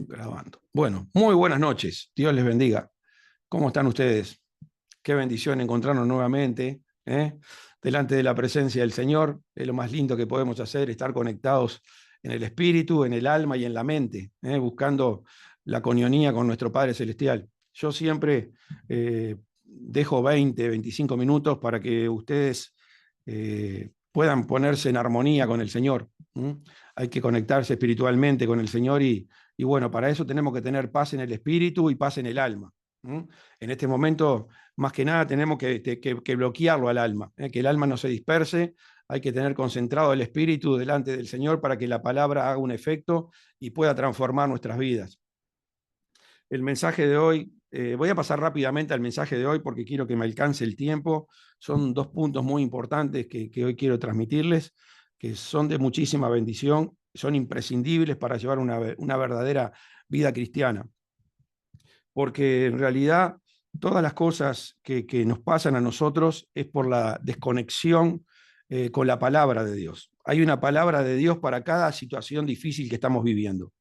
Grabando. Bueno, muy buenas noches. Dios les bendiga. ¿Cómo están ustedes? Qué bendición encontrarnos nuevamente, delante de la presencia del Señor. Es lo más lindo que podemos hacer, estar conectados en el espíritu, en el alma y en la mente, buscando la coinonía con nuestro Padre Celestial. Yo siempre dejo 20, 25 minutos para que ustedes puedan ponerse en armonía con el Señor. Hay que conectarse espiritualmente con el Señor y bueno, para eso tenemos que tener paz en el espíritu y paz en el alma. En este momento, más que nada, tenemos que bloquearlo al alma, que el alma no se disperse. Hay que tener concentrado el espíritu delante del Señor para que la palabra haga un efecto y pueda transformar nuestras vidas. El mensaje de hoy, voy a pasar rápidamente al mensaje de hoy porque quiero que me alcance el tiempo. Son dos puntos muy importantes que hoy quiero transmitirles, que son de muchísima bendición, son imprescindibles para llevar una verdadera vida cristiana. Porque en realidad todas las cosas que nos pasan a nosotros es por la desconexión con la palabra de Dios. Hay una palabra de Dios para cada situación difícil que estamos viviendo.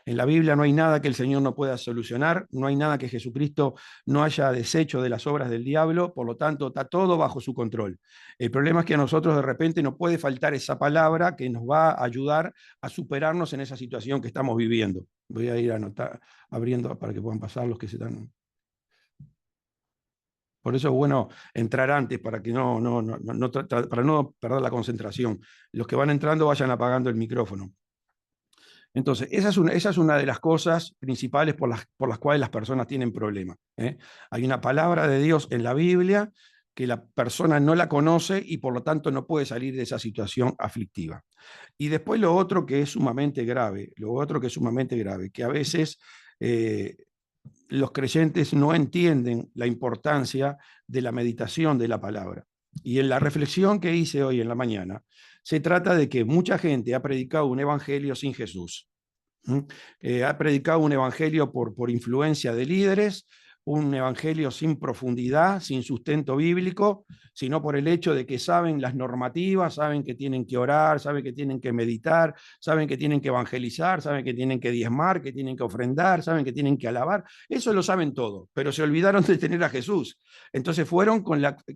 En la Biblia no hay nada que el Señor no pueda solucionar, no hay nada que Jesucristo no haya deshecho de las obras del diablo, por lo tanto está todo bajo su control. El problema es que a nosotros de repente nos puede faltar esa palabra que nos va a ayudar a superarnos en esa situación que estamos viviendo. Voy a ir abriendo para que puedan pasar los que se están. Por eso es bueno entrar antes para que para no perder la concentración. Los que van entrando vayan apagando el micrófono. Entonces, esa es una de las cosas principales por las cuales las personas tienen problemas. Hay una palabra de Dios en la Biblia que la persona no la conoce y por lo tanto no puede salir de esa situación aflictiva. Y después lo otro que es sumamente grave, que a veces los creyentes no entienden la importancia de la meditación de la palabra. Y en la reflexión que hice hoy en la mañana, se trata de que mucha gente ha predicado un evangelio sin Jesús. Ha predicado un evangelio por influencia de líderes, un evangelio sin profundidad, sin sustento bíblico, sino por el hecho de que saben las normativas, saben que tienen que orar, saben que tienen que meditar, saben que tienen que evangelizar, saben que tienen que diezmar, que tienen que ofrendar, saben que tienen que alabar. Eso lo saben todo, pero se olvidaron de tener a Jesús. Entonces fueron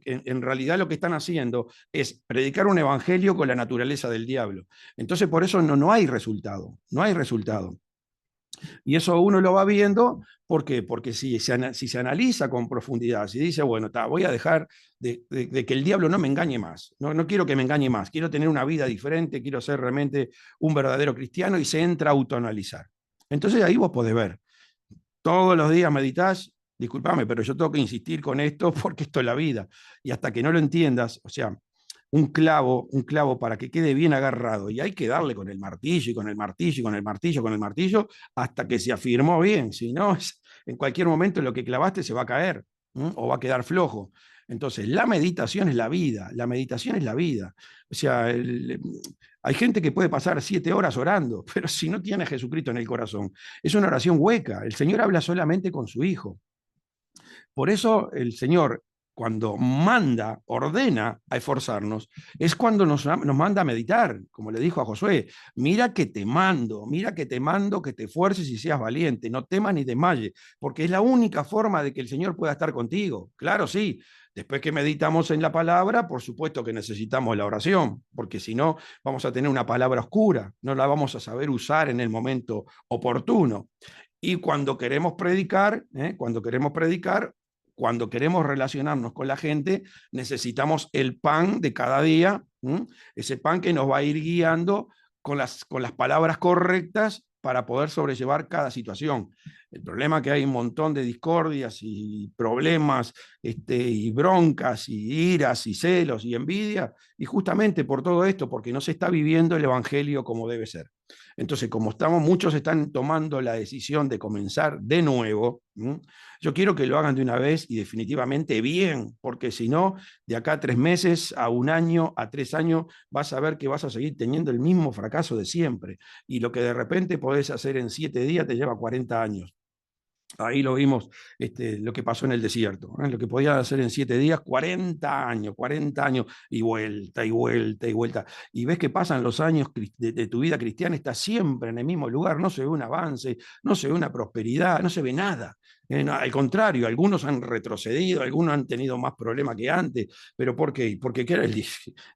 en realidad lo que están haciendo es predicar un evangelio con la naturaleza del diablo. Entonces por eso no hay resultado, no hay resultado. Y eso uno lo va viendo, ¿por qué? Porque si se analiza con profundidad, si dice, bueno, voy a dejar de que el diablo no me engañe más, no quiero que me engañe más, quiero tener una vida diferente, quiero ser realmente un verdadero cristiano y se entra a autoanalizar. Entonces ahí vos podés ver, todos los días meditas, discúlpame, pero yo tengo que insistir con esto porque esto es la vida. Y hasta que no lo entiendas, o sea, un clavo para que quede bien agarrado. Y hay que darle con el martillo y con el martillo y con el martillo, con el martillo, hasta que se afirmó bien. Si no, en cualquier momento lo que clavaste se va a caer, o va a quedar flojo. Entonces, la meditación es la vida, la meditación es la vida. O sea, hay gente que puede pasar 7 horas orando, pero si no tiene a Jesucristo en el corazón, es una oración hueca. El Señor habla solamente con su Hijo. Por eso el Señor, cuando ordena a esforzarnos, es cuando nos manda a meditar, como le dijo a Josué, mira que te mando que te esfuerces y seas valiente, no temas ni desmayes, porque es la única forma de que el Señor pueda estar contigo. Claro, sí, después que meditamos en la palabra, por supuesto que necesitamos la oración, porque si no, vamos a tener una palabra oscura, no la vamos a saber usar en el momento oportuno. Y cuando queremos relacionarnos con la gente, necesitamos el pan de cada día, ese pan que nos va a ir guiando con las palabras correctas para poder sobrellevar cada situación. El problema es que hay un montón de discordias y problemas, y broncas y iras y celos y envidia, y justamente por todo esto, porque no se está viviendo el evangelio como debe ser. Entonces, como muchos están tomando la decisión de comenzar de nuevo, yo quiero que lo hagan de una vez y definitivamente bien, porque si no, de acá a 3 meses, a un año, a 3 años, vas a ver que vas a seguir teniendo el mismo fracaso de siempre. Y lo que de repente podés hacer en 7 días te lleva 40 años. Ahí lo vimos, lo que pasó en el desierto, ¿eh? Lo que podía hacer en 7 días, 40 años, y vuelta, y vuelta, y vuelta. Y ves que pasan los años de tu vida cristiana, estás siempre en el mismo lugar, no se ve un avance, no se ve una prosperidad, no se ve nada. No, al contrario, algunos han retrocedido, algunos han tenido más problemas que antes. ¿Pero por qué? Porque ¿qué era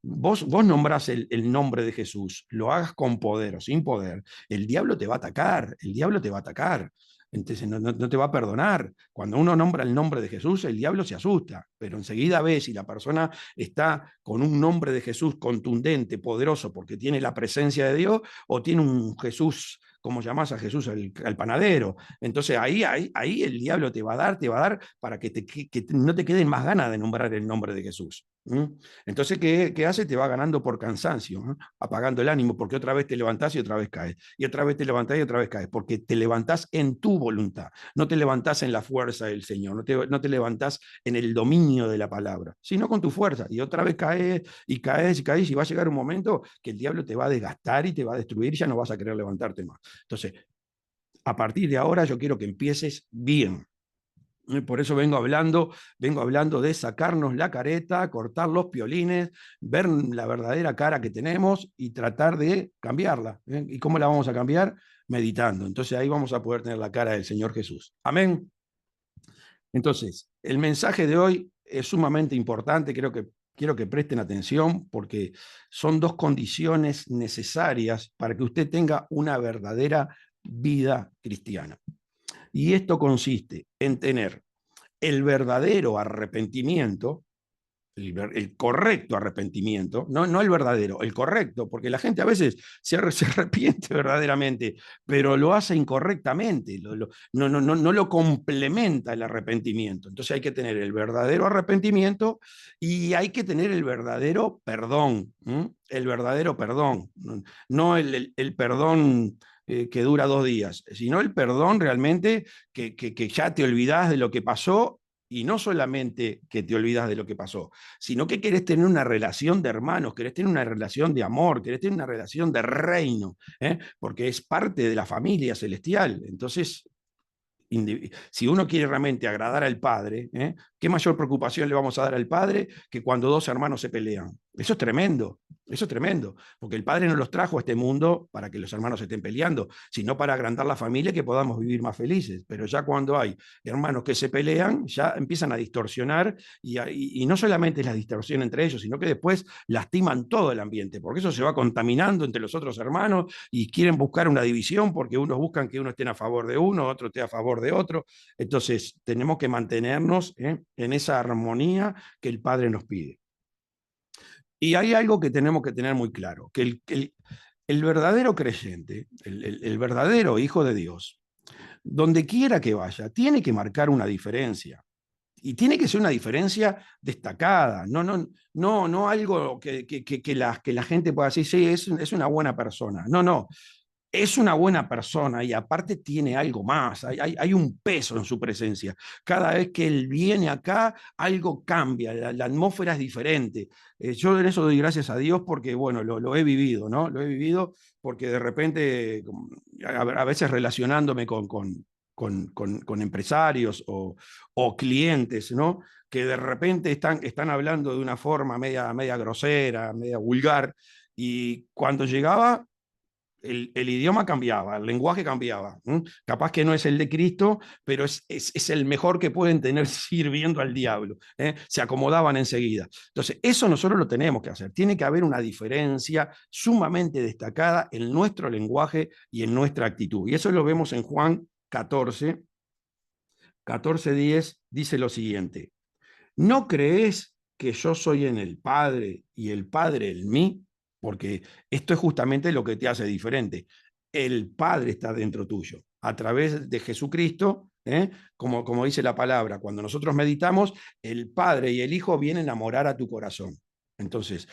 vos nombrás el nombre de Jesús, lo hagas con poder o sin poder, el diablo te va a atacar, el diablo te va a atacar. Entonces no te va a perdonar. Cuando uno nombra el nombre de Jesús, el diablo se asusta, pero enseguida ve si la persona está con un nombre de Jesús contundente, poderoso, porque tiene la presencia de Dios, o tiene un Jesús, como llamás a Jesús, al panadero. Entonces ahí el diablo te va a dar para que no te queden más ganas de nombrar el nombre de Jesús. Entonces, ¿qué hace? Te va ganando por cansancio, ¿no? Apagando el ánimo, porque otra vez te levantás y otra vez caes, y otra vez te levantás y otra vez caes, porque te levantás en tu voluntad, no te levantás en la fuerza del Señor, no te levantás en el dominio de la palabra, sino con tu fuerza, y otra vez caes y caes y caes, y va a llegar un momento que el diablo te va a desgastar y te va a destruir, y ya no vas a querer levantarte más. Entonces, a partir de ahora yo quiero que empieces bien. Por eso vengo hablando de sacarnos la careta, cortar los piolines, ver la verdadera cara que tenemos y tratar de cambiarla. ¿Eh? ¿Y cómo la vamos a cambiar? Meditando. Entonces ahí vamos a poder tener la cara del Señor Jesús. Amén. Entonces, el mensaje de hoy es sumamente importante, quiero que presten atención porque son dos condiciones necesarias para que usted tenga una verdadera vida cristiana. Y esto consiste en tener el verdadero arrepentimiento, el correcto arrepentimiento, no el verdadero, el correcto, porque la gente a veces se arrepiente verdaderamente, pero lo hace incorrectamente, no lo complementa el arrepentimiento. Entonces hay que tener el verdadero arrepentimiento y hay que tener el verdadero perdón, el verdadero perdón, no el perdón que dura 2 días, sino el perdón realmente que ya te olvidás de lo que pasó y no solamente que te olvidas de lo que pasó, sino que querés tener una relación de hermanos, querés tener una relación de amor, querés tener una relación de reino, porque es parte de la familia celestial. Entonces, si uno quiere realmente agradar al Padre, ¿qué mayor preocupación le vamos a dar al Padre que cuando dos hermanos se pelean? Eso es tremendo, porque el Padre no los trajo a este mundo para que los hermanos estén peleando, sino para agrandar la familia y que podamos vivir más felices. Pero ya cuando hay hermanos que se pelean, ya empiezan a distorsionar y no solamente es la distorsión entre ellos, sino que después lastiman todo el ambiente, porque eso se va contaminando entre los otros hermanos y quieren buscar una división porque unos buscan que uno esté a favor de uno, otro esté a favor de otro. Entonces, tenemos que mantenernos en esa armonía que el Padre nos pide. Y hay algo que tenemos que tener muy claro, que el verdadero creyente, el verdadero hijo de Dios, donde quiera que vaya, tiene que marcar una diferencia. Y tiene que ser una diferencia destacada, no algo que la gente pueda decir, sí, es una buena persona. No, es una buena persona y aparte tiene algo más, hay un peso en su presencia. Cada vez que él viene acá, algo cambia, la atmósfera es diferente. Yo en eso doy gracias a Dios porque, bueno, lo he vivido, ¿no? Lo he vivido porque de repente, a veces relacionándome con empresarios o clientes, ¿no? Que de repente están hablando de una forma media grosera, media vulgar, y cuando llegaba el idioma cambiaba, el lenguaje cambiaba. Capaz que no es el de Cristo, pero es el mejor que pueden tener sirviendo al diablo. Se acomodaban enseguida. Entonces, eso nosotros lo tenemos que hacer. Tiene que haber una diferencia sumamente destacada en nuestro lenguaje y en nuestra actitud. Y eso lo vemos en Juan 14:10, dice lo siguiente: ¿no crees que yo soy en el Padre y el Padre en mí? Porque esto es justamente lo que te hace diferente. El Padre está dentro tuyo, a través de Jesucristo, como dice la palabra, cuando nosotros meditamos, el Padre y el Hijo vienen a morar a tu corazón. Entonces,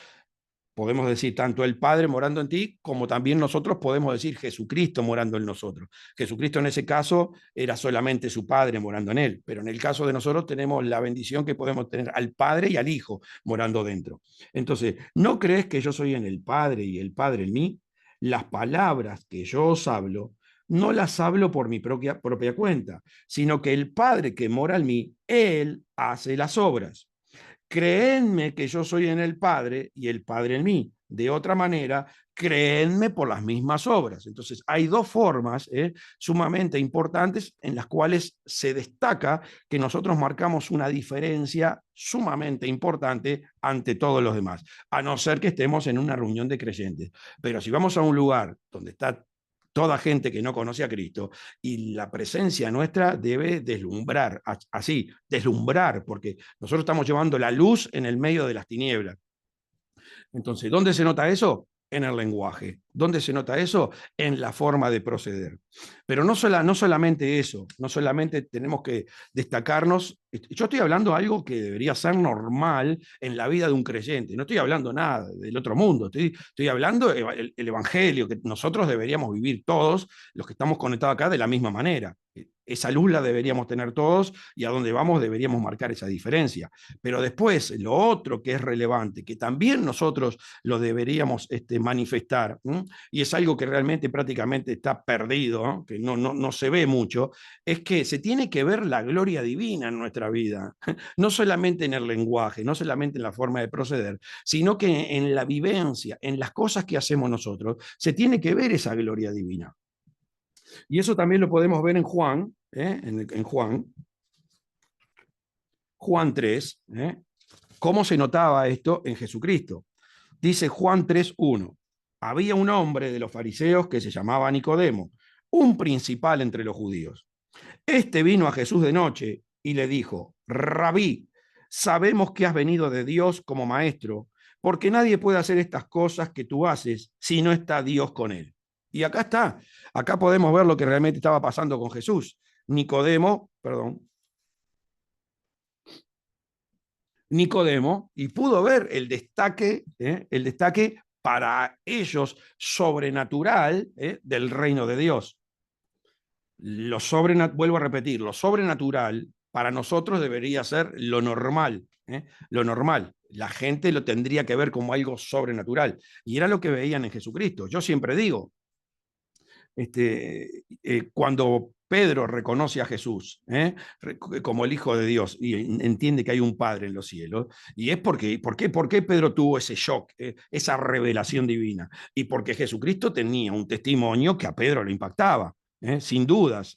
podemos decir tanto el Padre morando en ti, como también nosotros podemos decir Jesucristo morando en nosotros. Jesucristo en ese caso era solamente su Padre morando en él, pero en el caso de nosotros tenemos la bendición que podemos tener al Padre y al Hijo morando dentro. Entonces, ¿no crees que yo soy en el Padre y el Padre en mí? Las palabras que yo os hablo, no las hablo por mi propia cuenta, sino que el Padre que mora en mí, Él hace las obras. Créenme que yo soy en el Padre y el Padre en mí. De otra manera, créenme por las mismas obras. Entonces, hay dos formas sumamente importantes en las cuales se destaca que nosotros marcamos una diferencia sumamente importante ante todos los demás, a no ser que estemos en una reunión de creyentes. Pero si vamos a un lugar donde está toda gente que no conoce a Cristo, y la presencia nuestra debe deslumbrar, así, deslumbrar, porque nosotros estamos llevando la luz en el medio de las tinieblas. Entonces, ¿dónde se nota eso? En el lenguaje. ¿Dónde se nota eso? En la forma de proceder. Pero no solamente eso, no solamente tenemos que destacarnos. Yo estoy hablando de algo que debería ser normal en la vida de un creyente. No estoy hablando nada del otro mundo. Estoy hablando el evangelio, que nosotros deberíamos vivir todos, los que estamos conectados acá, de la misma manera. Esa luz la deberíamos tener todos y a donde vamos deberíamos marcar esa diferencia. Pero después, lo otro que es relevante, que también nosotros lo deberíamos manifestar, y es algo que realmente prácticamente está perdido, ¿no? Que no se ve mucho, es que se tiene que ver la gloria divina en nuestra vida, no solamente en el lenguaje, no solamente en la forma de proceder, sino que en la vivencia, en las cosas que hacemos nosotros, se tiene que ver esa gloria divina. Y eso también lo podemos ver en Juan, en Juan 3, ¿cómo se notaba esto en Jesucristo? Dice Juan 3:1. Había un hombre de los fariseos que se llamaba Nicodemo, un principal entre los judíos. Este vino a Jesús de noche y le dijo: Rabí, sabemos que has venido de Dios como maestro, porque nadie puede hacer estas cosas que tú haces si no está Dios con él. Y acá está, acá podemos ver lo que realmente estaba pasando con Jesús. Nicodemo, y pudo ver el destaque para ellos sobrenatural del reino de Dios. Vuelvo a repetir, lo sobrenatural para nosotros debería ser lo normal, lo normal. La gente lo tendría que ver como algo sobrenatural. Y era lo que veían en Jesucristo. Yo siempre digo, cuando Pedro reconoce a Jesús como el Hijo de Dios y entiende que hay un Padre en los cielos, y es ¿por qué Pedro tuvo ese shock, esa revelación divina? Y porque Jesucristo tenía un testimonio que a Pedro le impactaba. Sin dudas,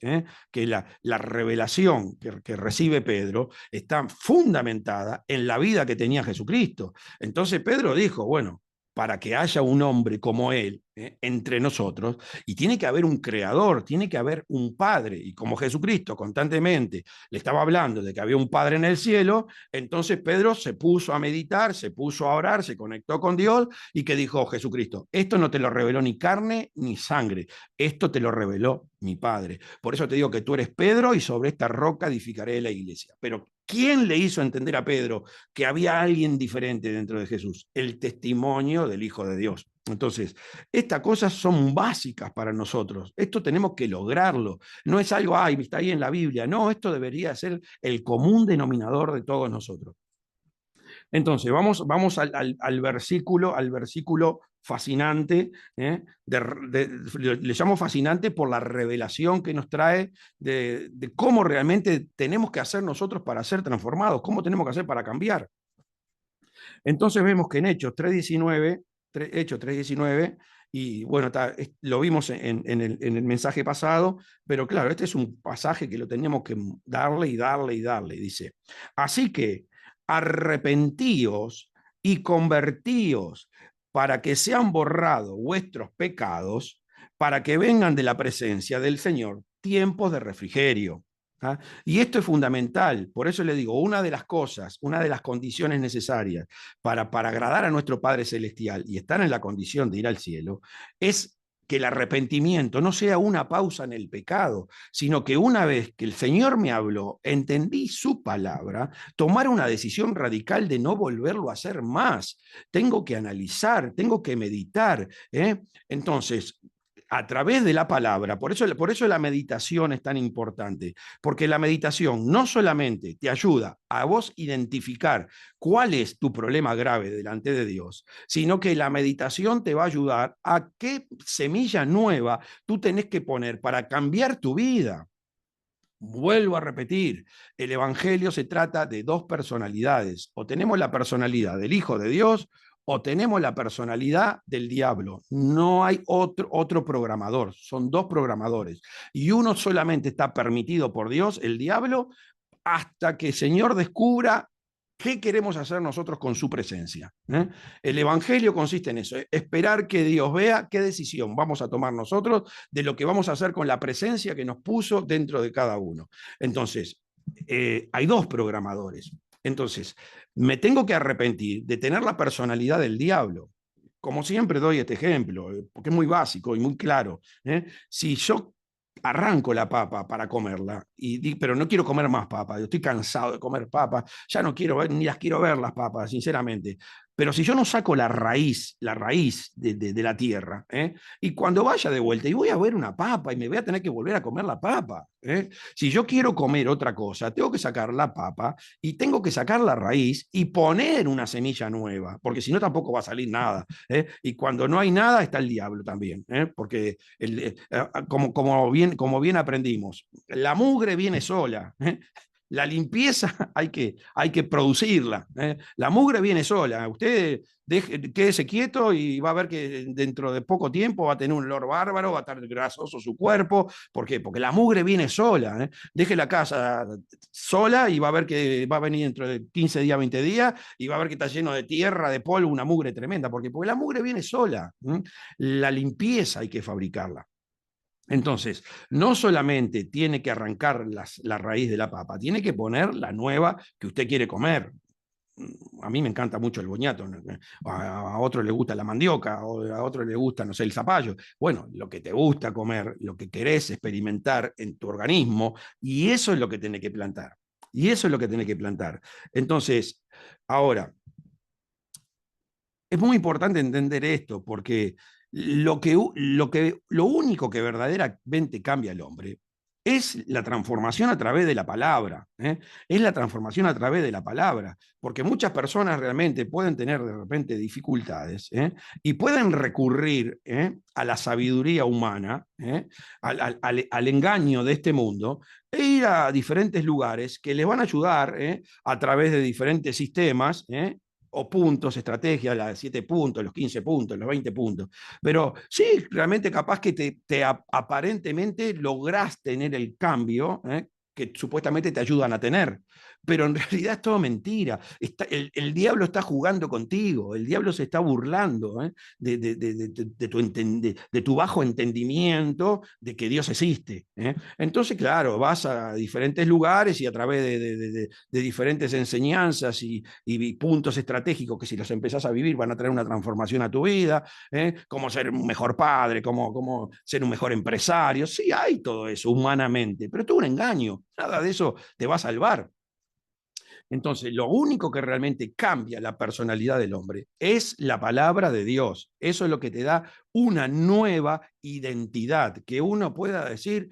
que la revelación que recibe Pedro está fundamentada en la vida que tenía Jesucristo. Entonces Pedro dijo, bueno, para que haya un hombre como él entre nosotros, y tiene que haber un creador, tiene que haber un padre, y como Jesucristo constantemente le estaba hablando de que había un padre en el cielo, entonces Pedro se puso a meditar, se puso a orar, se conectó con Dios, y que dijo Jesucristo: esto no te lo reveló ni carne ni sangre, esto te lo reveló mi Padre. Por eso te digo que tú eres Pedro, y sobre esta roca edificaré la iglesia. Pero ¿quién le hizo entender a Pedro que había alguien diferente dentro de Jesús? El testimonio del Hijo de Dios. Entonces, estas cosas son básicas para nosotros. Esto tenemos que lograrlo. No es algo, ay, está ahí en la Biblia. No, esto debería ser el común denominador de todos nosotros. Entonces, vamos al versículo fascinante, le llamo fascinante por la revelación que nos trae de cómo realmente tenemos que hacer nosotros para ser transformados, cómo tenemos que hacer para cambiar. Entonces vemos que en Hechos 3:19, y bueno, lo vimos en el mensaje pasado, pero claro, este es un pasaje que lo teníamos que darle y darle y darle. Dice: así que arrepentíos y convertíos para que sean borrados vuestros pecados, para que vengan de la presencia del Señor tiempos de refrigerio. ¿Ah? Y esto es fundamental, por eso le digo, una de las cosas, una de las condiciones necesarias para agradar a nuestro Padre Celestial y estar en la condición de ir al cielo, es que el arrepentimiento no sea una pausa en el pecado, sino que una vez que el Señor me habló, entendí su palabra, tomar una decisión radical de no volverlo a hacer más. Tengo que analizar, tengo que meditar. Entonces, a través de la palabra. Por eso la meditación es tan importante, porque la meditación no solamente te ayuda a vos identificar cuál es tu problema grave delante de Dios, sino que la meditación te va a ayudar a qué semilla nueva tú tenés que poner para cambiar tu vida. Vuelvo a repetir, el Evangelio se trata de dos personalidades. O tenemos la personalidad del Hijo de Dios o tenemos la personalidad del diablo. No hay otro programador, son dos programadores. Y uno solamente está permitido por Dios, el diablo, hasta que el Señor descubra qué queremos hacer nosotros con su presencia. El Evangelio consiste en eso, esperar que Dios vea qué decisión vamos a tomar nosotros de lo que vamos a hacer con la presencia que nos puso dentro de cada uno. Entonces, hay dos programadores. Entonces, me tengo que arrepentir de tener la personalidad del diablo. Como siempre doy este ejemplo, porque es muy básico y muy claro. Si yo arranco la papa para comerla, pero no quiero comer más papa, yo estoy cansado de comer papa, ya no quiero ver, ni las quiero ver las papas, sinceramente. Pero si yo no saco la raíz de la tierra, y cuando vaya de vuelta y voy a ver una papa y me voy a tener que volver a comer la papa, si yo quiero comer otra cosa, tengo que sacar la papa y tengo que sacar la raíz y poner una semilla nueva, porque si no tampoco va a salir nada. Y cuando no hay nada está el diablo también, porque como bien aprendimos, la mugre viene sola. La limpieza hay que producirla. La mugre viene sola. Usted quédese quieto y va a ver que dentro de poco tiempo va a tener un olor bárbaro, va a estar grasoso su cuerpo. ¿Por qué? Porque la mugre viene sola. Deje la casa sola y va a ver que va a venir dentro de 15 días, 20 días y va a ver que está lleno de tierra, de polvo, una mugre tremenda. Porque la mugre viene sola. La limpieza hay que fabricarla. Entonces, no solamente tiene que arrancar la raíz de la papa, tiene que poner la nueva que usted quiere comer. A mí me encanta mucho el boñato, a otro le gusta la mandioca, o a otro le gusta, no sé, el zapallo. Bueno, lo que te gusta comer, lo que querés experimentar en tu organismo, y eso es lo que tiene que plantar. Y eso es lo que tiene que plantar. Entonces, ahora, es muy importante entender esto, porque lo único que verdaderamente cambia al hombre es la transformación a través de la palabra. Es la transformación a través de la palabra, porque muchas personas realmente pueden tener de repente dificultades y pueden recurrir a la sabiduría humana, al engaño de este mundo, e ir a diferentes lugares que les van a ayudar a través de diferentes sistemas o puntos, estrategias, las 7 puntos, los 15 puntos, los 20 puntos. Pero sí, realmente capaz que aparentemente lográs tener el cambio que supuestamente te ayudan a tener. Pero en realidad es todo mentira. El diablo está jugando contigo, el diablo se está burlando de tu bajo entendimiento de que Dios existe. Entonces, claro, vas a diferentes lugares y a través de diferentes enseñanzas y puntos estratégicos que si los empezás a vivir van a traer una transformación a tu vida, cómo ser un mejor padre, cómo ser un mejor empresario. Sí, hay todo eso humanamente, pero es todo un engaño. Nada de eso te va a salvar. Entonces, lo único que realmente cambia la personalidad del hombre es la palabra de Dios. Eso es lo que te da una nueva identidad, que uno pueda decir,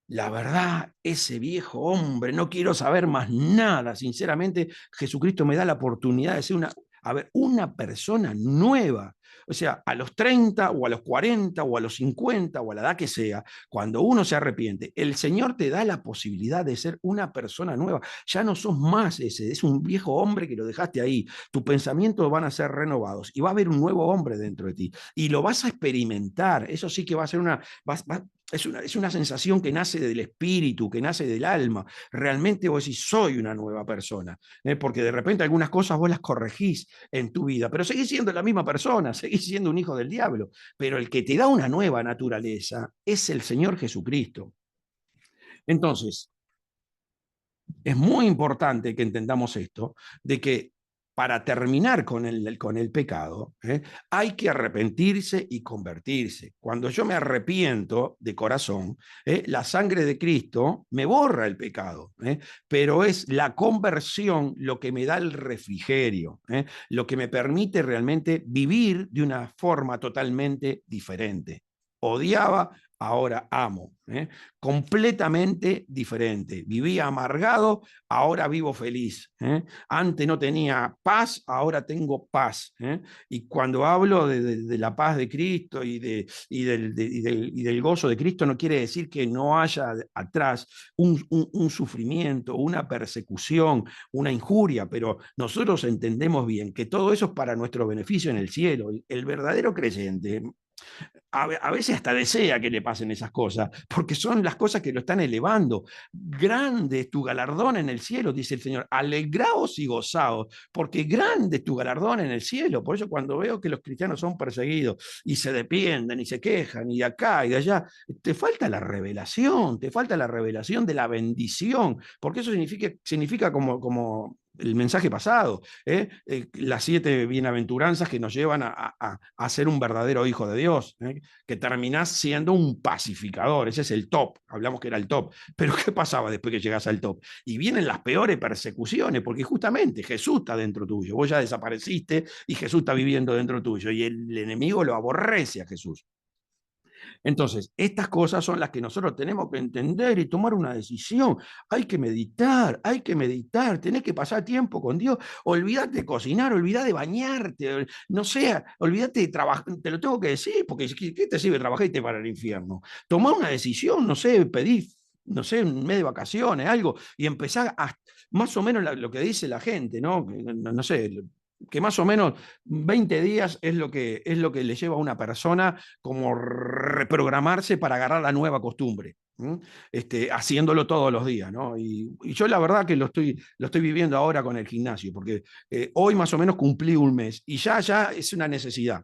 la verdad, ese viejo hombre, no quiero saber más nada. Sinceramente, Jesucristo me da la oportunidad de ser una persona nueva. O sea, a los 30 o a los 40 o a los 50 o a la edad que sea, cuando uno se arrepiente, el Señor te da la posibilidad de ser una persona nueva. Ya no sos más ese, es un viejo hombre que lo dejaste ahí. Tus pensamientos van a ser renovados y va a haber un nuevo hombre dentro de ti. Y lo vas a experimentar. Eso sí que va a ser es una sensación que nace del espíritu, que nace del alma. Realmente vos decís, soy una nueva persona. Porque de repente algunas cosas vos las corregís en tu vida, pero seguís siendo la misma persona, seguís siendo un hijo del diablo. Pero el que te da una nueva naturaleza es el Señor Jesucristo. Entonces, es muy importante que entendamos esto, de que para terminar con el pecado, hay que arrepentirse y convertirse. Cuando yo me arrepiento de corazón, la sangre de Cristo me borra el pecado, pero es la conversión lo que me da el refrigerio, lo que me permite realmente vivir de una forma totalmente diferente. odiaba, ahora amo. Completamente diferente. Vivía amargado, ahora vivo feliz. Antes no tenía paz, ahora tengo paz. Y cuando hablo de la paz de Cristo y del gozo de Cristo, no quiere decir que no haya atrás un sufrimiento, una persecución, una injuria, pero nosotros entendemos bien que todo eso es para nuestro beneficio en el cielo. El verdadero creyente a veces hasta desea que le pasen esas cosas, porque son las cosas que lo están elevando. Grande es tu galardón en el cielo, dice el Señor. Alegraos y gozaos, porque grande es tu galardón en el cielo. Por eso cuando veo que los cristianos son perseguidos y se defienden y se quejan y de acá y de allá, te falta la revelación de la bendición, porque eso significa como el mensaje pasado, las 7 bienaventuranzas que nos llevan a ser un verdadero hijo de Dios, que terminás siendo un pacificador. Ese es el top, hablamos que era el top, pero ¿qué pasaba después que llegás al top? Y vienen las peores persecuciones, porque justamente Jesús está dentro tuyo, vos ya desapareciste y Jesús está viviendo dentro tuyo, y el enemigo lo aborrece a Jesús. Entonces, estas cosas son las que nosotros tenemos que entender y tomar una decisión. Hay que meditar, tenés que pasar tiempo con Dios. Olvídate de cocinar, olvídate de bañarte, no sé, olvídate de trabajar, te lo tengo que decir, porque ¿qué te sirve trabajar y te para el infierno? Tomá una decisión, no sé, pedí, no sé, un mes de vacaciones, algo, y empezar a, más o menos lo que dice la gente, ¿no? No sé, que más o menos 20 días es lo que le lleva a una persona como reprogramarse para agarrar la nueva costumbre, haciéndolo todos los días, ¿no? Y yo la verdad que lo estoy viviendo ahora con el gimnasio, porque hoy más o menos cumplí un mes y ya es una necesidad.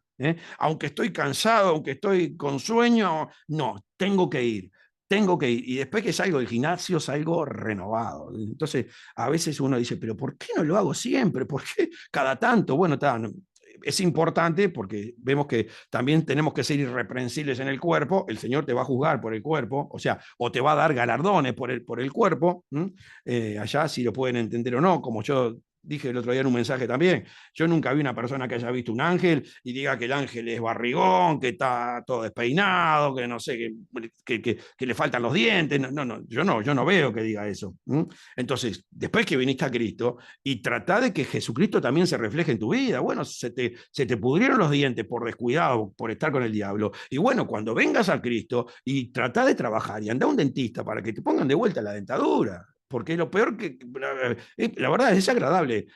Aunque estoy cansado, aunque estoy con sueño, no, tengo que ir. Y después que salgo del gimnasio, salgo renovado. Entonces, a veces uno dice, pero ¿por qué no lo hago siempre? ¿Por qué cada tanto? Bueno, es importante porque vemos que también tenemos que ser irreprensibles en el cuerpo. El Señor te va a juzgar por el cuerpo, o sea, o te va a dar galardones por el cuerpo. Allá si lo pueden entender o no, como yo dije el otro día en un mensaje también, yo nunca vi una persona que haya visto un ángel y diga que el ángel es barrigón, que está todo despeinado, que no sé, que le faltan los dientes. Yo no veo que diga eso. Entonces, después que viniste a Cristo y trata de que Jesucristo también se refleje en tu vida. Bueno, se te pudrieron los dientes por descuidado, por estar con el diablo. Y bueno, cuando vengas a Cristo y trata de trabajar y anda a un dentista para que te pongan de vuelta la dentadura, porque lo peor la verdad es agradable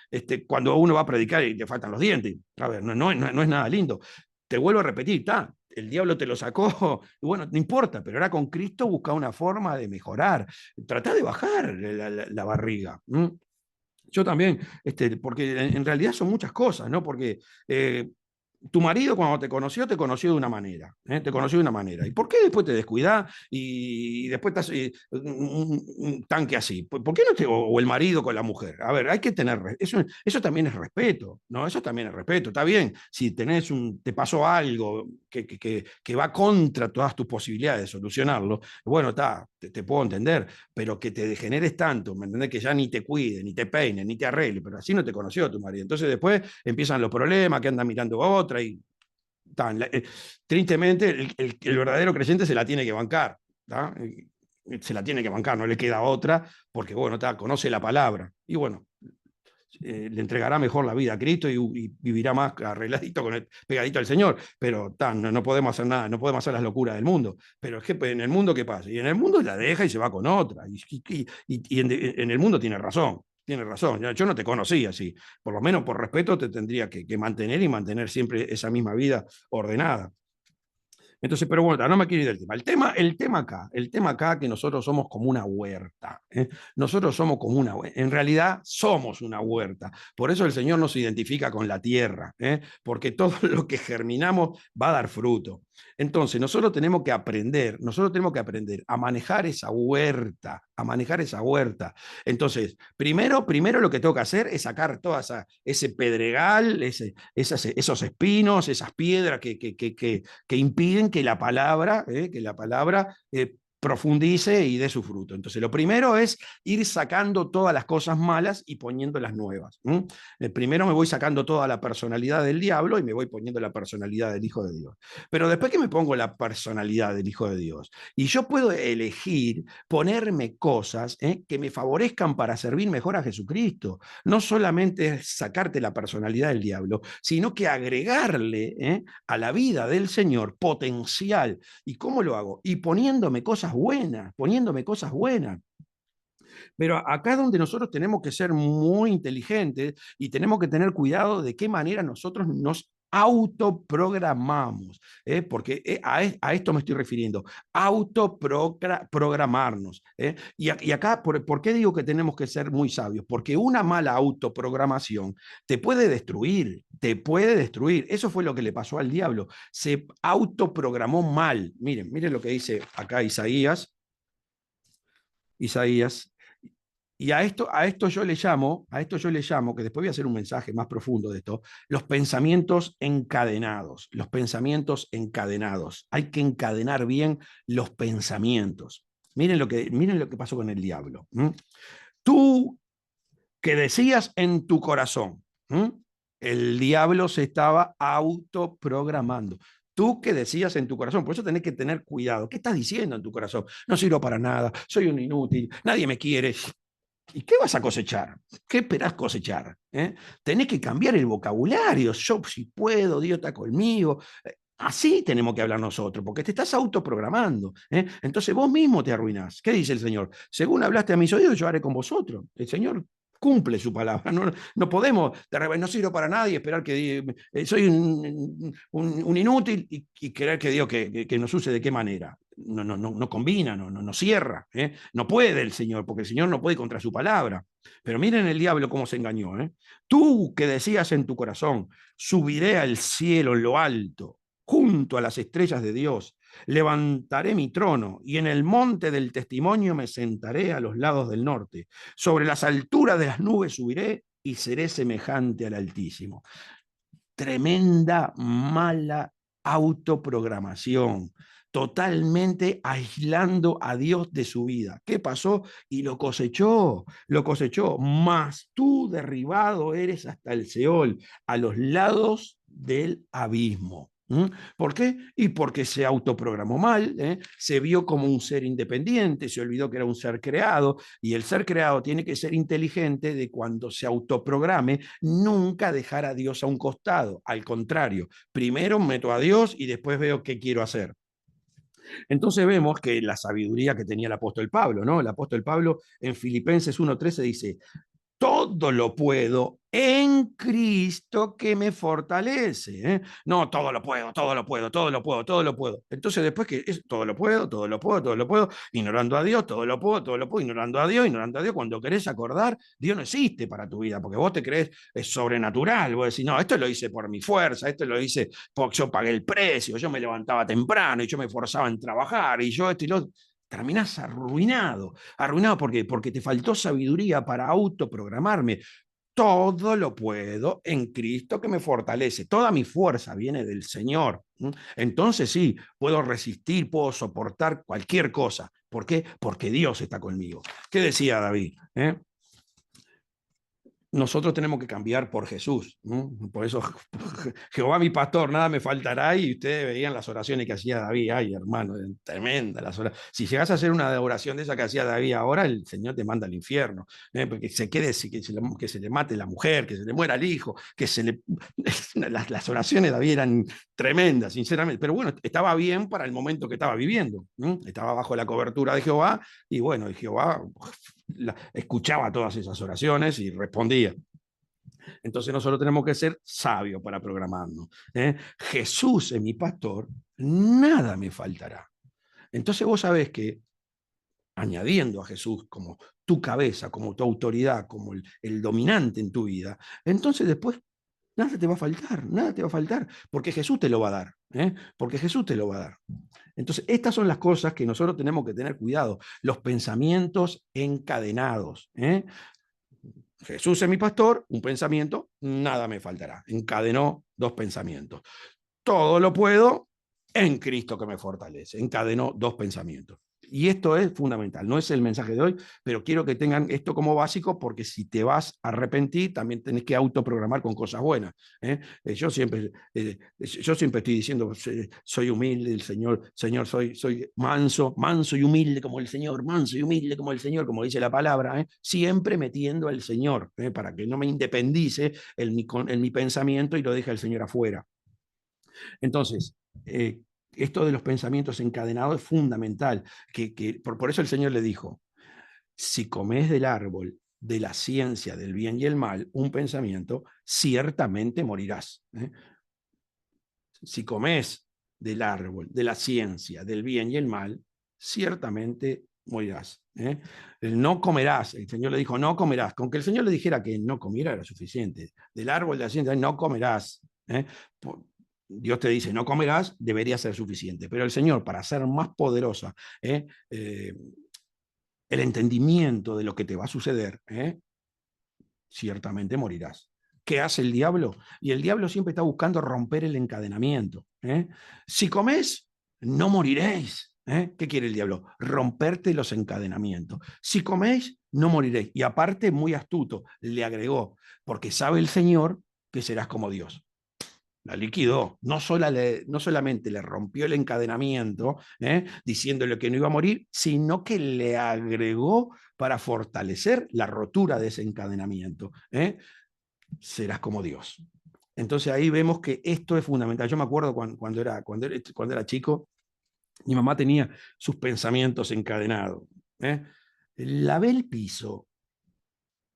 cuando uno va a predicar y te faltan los dientes. A ver, no es nada lindo. Te vuelvo a repetir, el diablo te lo sacó, y bueno, no importa, pero ahora con Cristo busca una forma de mejorar. Trata de bajar la barriga. Yo también, porque en realidad son muchas cosas, ¿no? Porque tu marido cuando te conoció de una manera, te conoció de una manera. ¿Y por qué después te descuidás y después estás un tanque así? ¿Por qué no o el marido con la mujer? A ver, hay que tener, eso también es respeto, ¿no? Eso también es respeto. Está bien, si te pasó algo que va contra todas tus posibilidades de solucionarlo, bueno, te puedo entender, pero que te degeneres tanto, ¿me entendés? Que ya ni te cuide, ni te peine, ni te arregle, pero así no te conoció tu marido. Entonces después empiezan los problemas, que anda mirando a otra y tristemente el verdadero creyente se la tiene que bancar, se la tiene que bancar, no le queda otra, porque bueno, conoce la palabra y bueno, le entregará mejor la vida a Cristo y vivirá más arregladito, pegadito al Señor, pero no podemos hacer nada, no podemos hacer las locuras del mundo, pero es que en el mundo, ¿qué pasa? Y en el mundo la deja y se va con otra, y en el mundo tiene razón, yo no te conocí así, por lo menos por respeto te tendría que mantener y mantener siempre esa misma vida ordenada. Entonces, pero bueno, no me quiero ir del tema. El tema acá que nosotros somos como una huerta. Nosotros somos como en realidad somos una huerta. Por eso el Señor nos identifica con la tierra, porque todo lo que germinamos va a dar fruto. Entonces, nosotros tenemos que aprender a manejar esa huerta, a manejar esa huerta. Entonces, primero lo que tengo que hacer es sacar todo ese pedregal, esos espinos, esas piedras que impiden que la palabra profundice y dé su fruto. Entonces, lo primero es ir sacando todas las cosas malas y poniendo las nuevas. Primero me voy sacando toda la personalidad del diablo y me voy poniendo la personalidad del Hijo de Dios. Pero después que me pongo la personalidad del Hijo de Dios, y yo puedo elegir ponerme cosas que me favorezcan para servir mejor a Jesucristo. No solamente es sacarte la personalidad del diablo, sino que agregarle a la vida del Señor potencial. ¿Y cómo lo hago? Y poniéndome cosas buenas, poniéndome cosas buenas. Pero acá es donde nosotros tenemos que ser muy inteligentes y tenemos que tener cuidado de qué manera nosotros nos autoprogramamos, porque a esto me estoy refiriendo, autoprogramarnos. Y acá, ¿por qué digo que tenemos que ser muy sabios? Porque una mala autoprogramación te puede destruir, te puede destruir. Eso fue lo que le pasó al diablo, se autoprogramó mal. Miren lo que dice acá Isaías. Y a esto yo le llamo, que después voy a hacer un mensaje más profundo de esto, los pensamientos encadenados, los pensamientos encadenados. Hay que encadenar bien los pensamientos. Miren lo que pasó con el diablo. Tú que decías en tu corazón, el diablo se estaba autoprogramando. Tú que decías en tu corazón, por eso tenés que tener cuidado. ¿Qué estás diciendo en tu corazón? No sirvo para nada, soy un inútil, nadie me quiere. ¿Y qué vas a cosechar? ¿Qué esperás cosechar? Tenés que cambiar el vocabulario. Yo si puedo, Dios está conmigo. Así tenemos que hablar nosotros, porque te estás autoprogramando. Entonces vos mismo te arruinás. ¿Qué dice el Señor? Según hablaste a mis oídos, yo haré con vosotros. El Señor cumple su palabra. No podemos, no sirvo para nadie, esperar que soy un inútil y querer que Dios que nos use de qué manera. No combina, no cierra. No puede el Señor, porque el Señor no puede contra su palabra. Pero miren el diablo cómo se engañó. Tú que decías en tu corazón, subiré al cielo en lo alto, junto a las estrellas de Dios, levantaré mi trono y en el monte del testimonio me sentaré a los lados del norte. Sobre las alturas de las nubes subiré y seré semejante al Altísimo. Tremenda mala autoprogramación, totalmente aislando a Dios de su vida. ¿Qué pasó? Y lo cosechó, mas tú derribado eres hasta el Seol, a los lados del abismo. ¿Por qué? Y porque se autoprogramó mal, se vio como un ser independiente, se olvidó que era un ser creado, y el ser creado tiene que ser inteligente de cuando se autoprograme, nunca dejar a Dios a un costado. Al contrario, primero meto a Dios y después veo qué quiero hacer. Entonces vemos que la sabiduría que tenía el apóstol Pablo, ¿no? El apóstol Pablo en Filipenses 1:13 dice, todo lo puedo en Cristo que me fortalece. No, todo lo puedo, todo lo puedo, todo lo puedo, todo lo puedo. Entonces después que es todo lo puedo, todo lo puedo, todo lo puedo, ignorando a Dios, todo lo puedo, ignorando a Dios, cuando querés acordar, Dios no existe para tu vida, porque vos te crees es sobrenatural, vos decís, no, esto lo hice por mi fuerza, esto lo hice porque yo pagué el precio, yo me levantaba temprano y yo me forzaba en trabajar y yo esto y lo otro. Terminás arruinado. ¿Arruinado por qué? Porque te faltó sabiduría para autoprogramarme. Todo lo puedo en Cristo que me fortalece. Toda mi fuerza viene del Señor. Entonces sí, puedo resistir, puedo soportar cualquier cosa. ¿Por qué? Porque Dios está conmigo. ¿Qué decía David? Nosotros tenemos que cambiar por Jesús. Por eso, Jehová mi pastor, nada me faltará. Y ustedes veían las oraciones que hacía David. Ay, hermano, tremenda las oraciones. Si llegas a hacer una oración de esa que hacía David ahora, el Señor te manda al infierno. Porque se quede, que se le mate la mujer, que se le muera el hijo, que se le... Las oraciones de David eran tremendas, sinceramente. Pero bueno, estaba bien para el momento que estaba viviendo. Estaba bajo la cobertura de Jehová. Y bueno, y Jehová escuchaba todas esas oraciones y respondía. Entonces nosotros tenemos que ser sabios para programarnos. Jesús es mi pastor, nada me faltará. Entonces vos sabés que añadiendo a Jesús como tu cabeza, como tu autoridad, como el dominante en tu vida, entonces después nada te va a faltar, nada te va a faltar, porque Jesús te lo va a dar, porque Jesús te lo va a dar. Entonces, estas son las cosas que nosotros tenemos que tener cuidado, los pensamientos encadenados. Jesús es mi pastor, un pensamiento, nada me faltará. Encadenó dos pensamientos. Todo lo puedo en Cristo que me fortalece. Encadenó dos pensamientos. Y esto es fundamental, no es el mensaje de hoy, pero quiero que tengan esto como básico porque si te vas a arrepentir, también tenés que autoprogramar con cosas buenas. Yo siempre estoy diciendo, soy humilde, el Señor, soy manso, manso y humilde como el Señor, manso y humilde como el Señor, como dice la palabra, siempre metiendo al Señor, para que no me independice en mi pensamiento y lo deje el Señor afuera. Entonces, esto de los pensamientos encadenados es fundamental, por eso el Señor le dijo, si comes del árbol de la ciencia del bien y el mal, un pensamiento, ciertamente morirás. Si comes del árbol de la ciencia del bien y el mal, ciertamente morirás. No comerás, el Señor le dijo, no comerás. Con que el Señor le dijera que no comiera era suficiente. Del árbol de la ciencia, no comerás. Dios te dice, no comerás, debería ser suficiente. Pero el Señor, para hacer más poderosa el entendimiento de lo que te va a suceder, ciertamente morirás. ¿Qué hace el diablo? Y el diablo siempre está buscando romper el encadenamiento. Si comes, no moriréis. ¿Qué quiere el diablo? Romperte los encadenamientos. Si coméis, no moriréis. Y aparte, muy astuto, le agregó, porque sabe el Señor que serás como Dios. La liquidó, no solamente le rompió el encadenamiento, diciéndole que no iba a morir, sino que le agregó para fortalecer la rotura de ese encadenamiento. Serás como Dios. Entonces ahí vemos que esto es fundamental. Yo me acuerdo cuando era chico, mi mamá tenía sus pensamientos encadenados. Lavé el piso,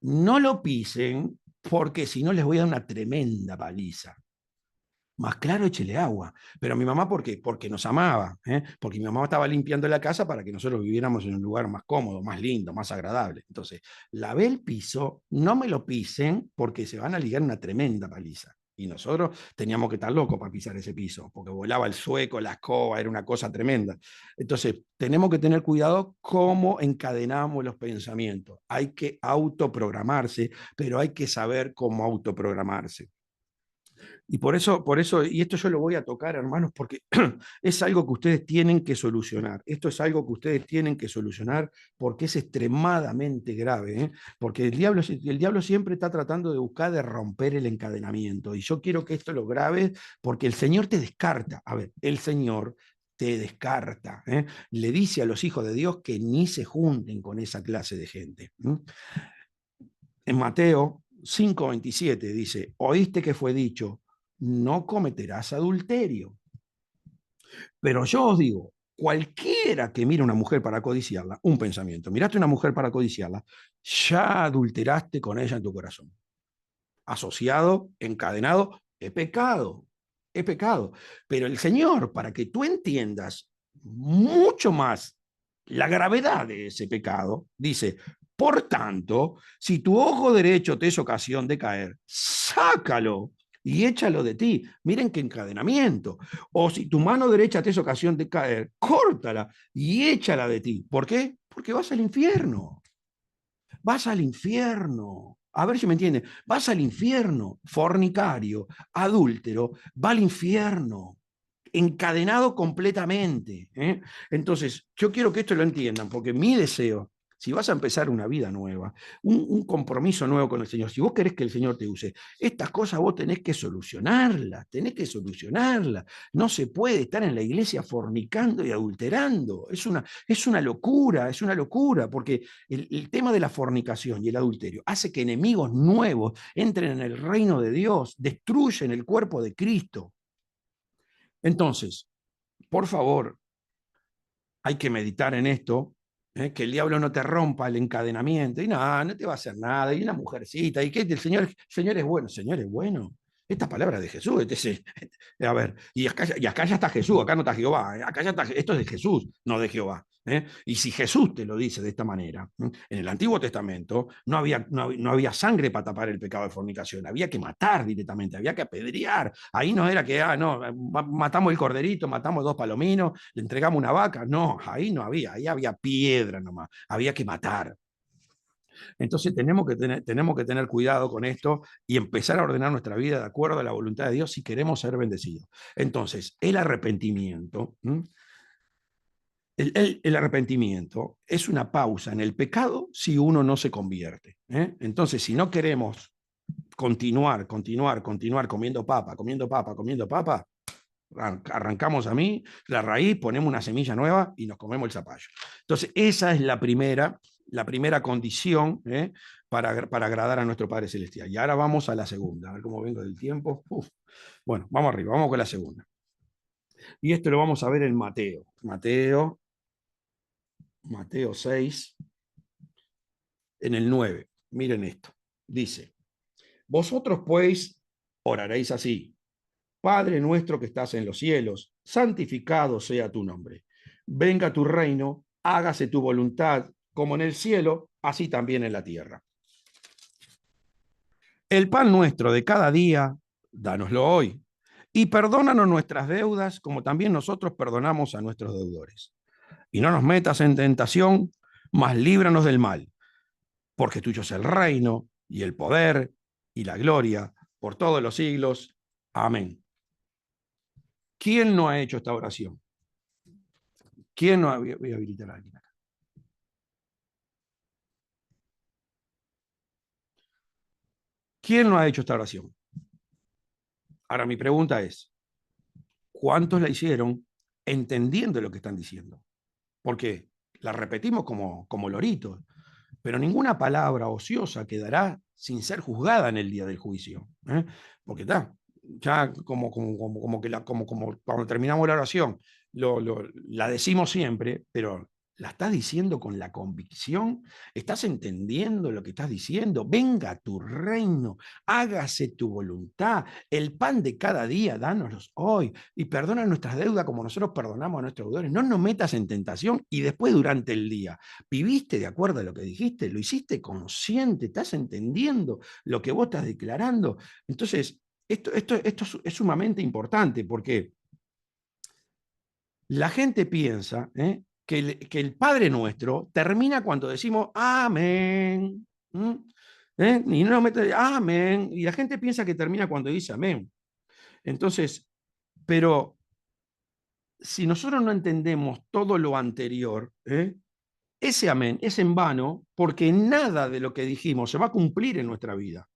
no lo pisen porque si no les voy a dar una tremenda paliza. Más claro, échele agua. Pero mi mamá, ¿por qué? Porque nos amaba, porque mi mamá estaba limpiando la casa para que nosotros viviéramos en un lugar más cómodo, más lindo, más agradable. Entonces, lavé el piso, no me lo pisen porque se van a ligar una tremenda paliza. Y nosotros teníamos que estar locos para pisar ese piso, porque volaba el sueco, la escoba, era una cosa tremenda. Entonces, tenemos que tener cuidado cómo encadenamos los pensamientos. Hay que autoprogramarse, pero hay que saber cómo autoprogramarse. Y por eso, y esto yo lo voy a tocar, hermanos, porque es algo que ustedes tienen que solucionar. Esto es algo que ustedes tienen que solucionar porque es extremadamente grave, porque el diablo siempre está tratando de buscar de romper el encadenamiento. Y yo quiero que esto lo grabes porque el Señor te descarta. A ver, el Señor te descarta. Le dice a los hijos de Dios que ni se junten con esa clase de gente. En Mateo 5:27 dice, oíste que fue dicho, no cometerás adulterio. Pero yo os digo, cualquiera que mire a una mujer para codiciarla, un pensamiento, miraste a una mujer para codiciarla, ya adulteraste con ella en tu corazón. Asociado, encadenado, es pecado, es pecado. Pero el Señor, para que tú entiendas mucho más la gravedad de ese pecado, dice, por tanto, si tu ojo derecho te es ocasión de caer, sácalo y échalo de ti. Miren qué encadenamiento. O si tu mano derecha te es ocasión de caer, córtala y échala de ti. ¿Por qué? Porque vas al infierno. Vas al infierno. A ver si me entienden. Vas al infierno. Fornicario, adúltero, va al infierno. Encadenado completamente. Entonces, yo quiero que esto lo entiendan, porque mi deseo, si vas a empezar una vida nueva, un compromiso nuevo con el Señor, si vos querés que el Señor te use, estas cosas vos tenés que solucionarlas, tenés que solucionarlas. No se puede estar en la iglesia fornicando y adulterando. Es una locura, porque el tema de la fornicación y el adulterio hace que enemigos nuevos entren en el reino de Dios, destruyen el cuerpo de Cristo. Entonces, por favor, hay que meditar en esto, que el diablo no te rompa el encadenamiento, y nada, no te va a hacer nada, y una mujercita, y que el Señor es bueno, Señor es bueno. Esta palabra de Jesús, a ver, y acá ya está Jesús, acá no está Jehová, acá ya está, esto es de Jesús, no de Jehová. Y si Jesús te lo dice de esta manera, en el Antiguo Testamento no había sangre para tapar el pecado de fornicación, había que matar directamente, había que apedrear. Ahí no era que, no, matamos el corderito, matamos 2 palominos, le entregamos una vaca. No, ahí no había, ahí había piedra nomás, había que matar. Entonces tenemos que tener cuidado con esto y empezar a ordenar nuestra vida de acuerdo a la voluntad de Dios si queremos ser bendecidos. Entonces, el arrepentimiento El arrepentimiento es una pausa en el pecado si uno no se convierte. Entonces, si no queremos continuar comiendo papa, arrancamos la raíz, ponemos una semilla nueva y nos comemos el zapallo. Entonces, esa es la primera condición para agradar a nuestro Padre Celestial. Y ahora vamos a la segunda, a ver cómo vengo del tiempo. Bueno, vamos arriba, vamos con la segunda. Y esto lo vamos a ver en Mateo 6, en el 9. Miren esto. Dice, vosotros pues oraréis así: Padre nuestro que estás en los cielos, santificado sea tu nombre. Venga tu reino, hágase tu voluntad, como en el cielo, así también en la tierra. El pan nuestro de cada día, dánoslo hoy. Y perdónanos nuestras deudas, como también nosotros perdonamos a nuestros deudores. Y no nos metas en tentación, mas líbranos del mal. Porque tuyo es el reino, y el poder, y la gloria, por todos los siglos. Amén. ¿Quién no ha hecho esta oración? ¿Quién no ha... Voy a habilitar a alguien acá. ¿Quién no ha hecho esta oración? Ahora mi pregunta es, ¿cuántos la hicieron entendiendo lo que están diciendo? Porque la repetimos como loritos, pero ninguna palabra ociosa quedará sin ser juzgada en el día del juicio. Porque está, ya como cuando terminamos la oración, la decimos siempre, pero la estás diciendo con la convicción, estás entendiendo lo que estás diciendo. Venga tu reino, hágase tu voluntad, el pan de cada día, dánoslos hoy, y perdona nuestras deudas como nosotros perdonamos a nuestros deudores. No nos metas en tentación. Y después durante el día, ¿viviste de acuerdo a lo que dijiste? ¿Lo hiciste consciente? ¿Estás entendiendo lo que vos estás declarando? Entonces, esto es sumamente importante porque la gente piensa que el Padre Nuestro termina cuando decimos amén. Y no mete amén. Y la gente piensa que termina cuando dice amén. Entonces, pero si nosotros no entendemos todo lo anterior, ese amén es en vano porque nada de lo que dijimos se va a cumplir en nuestra vida.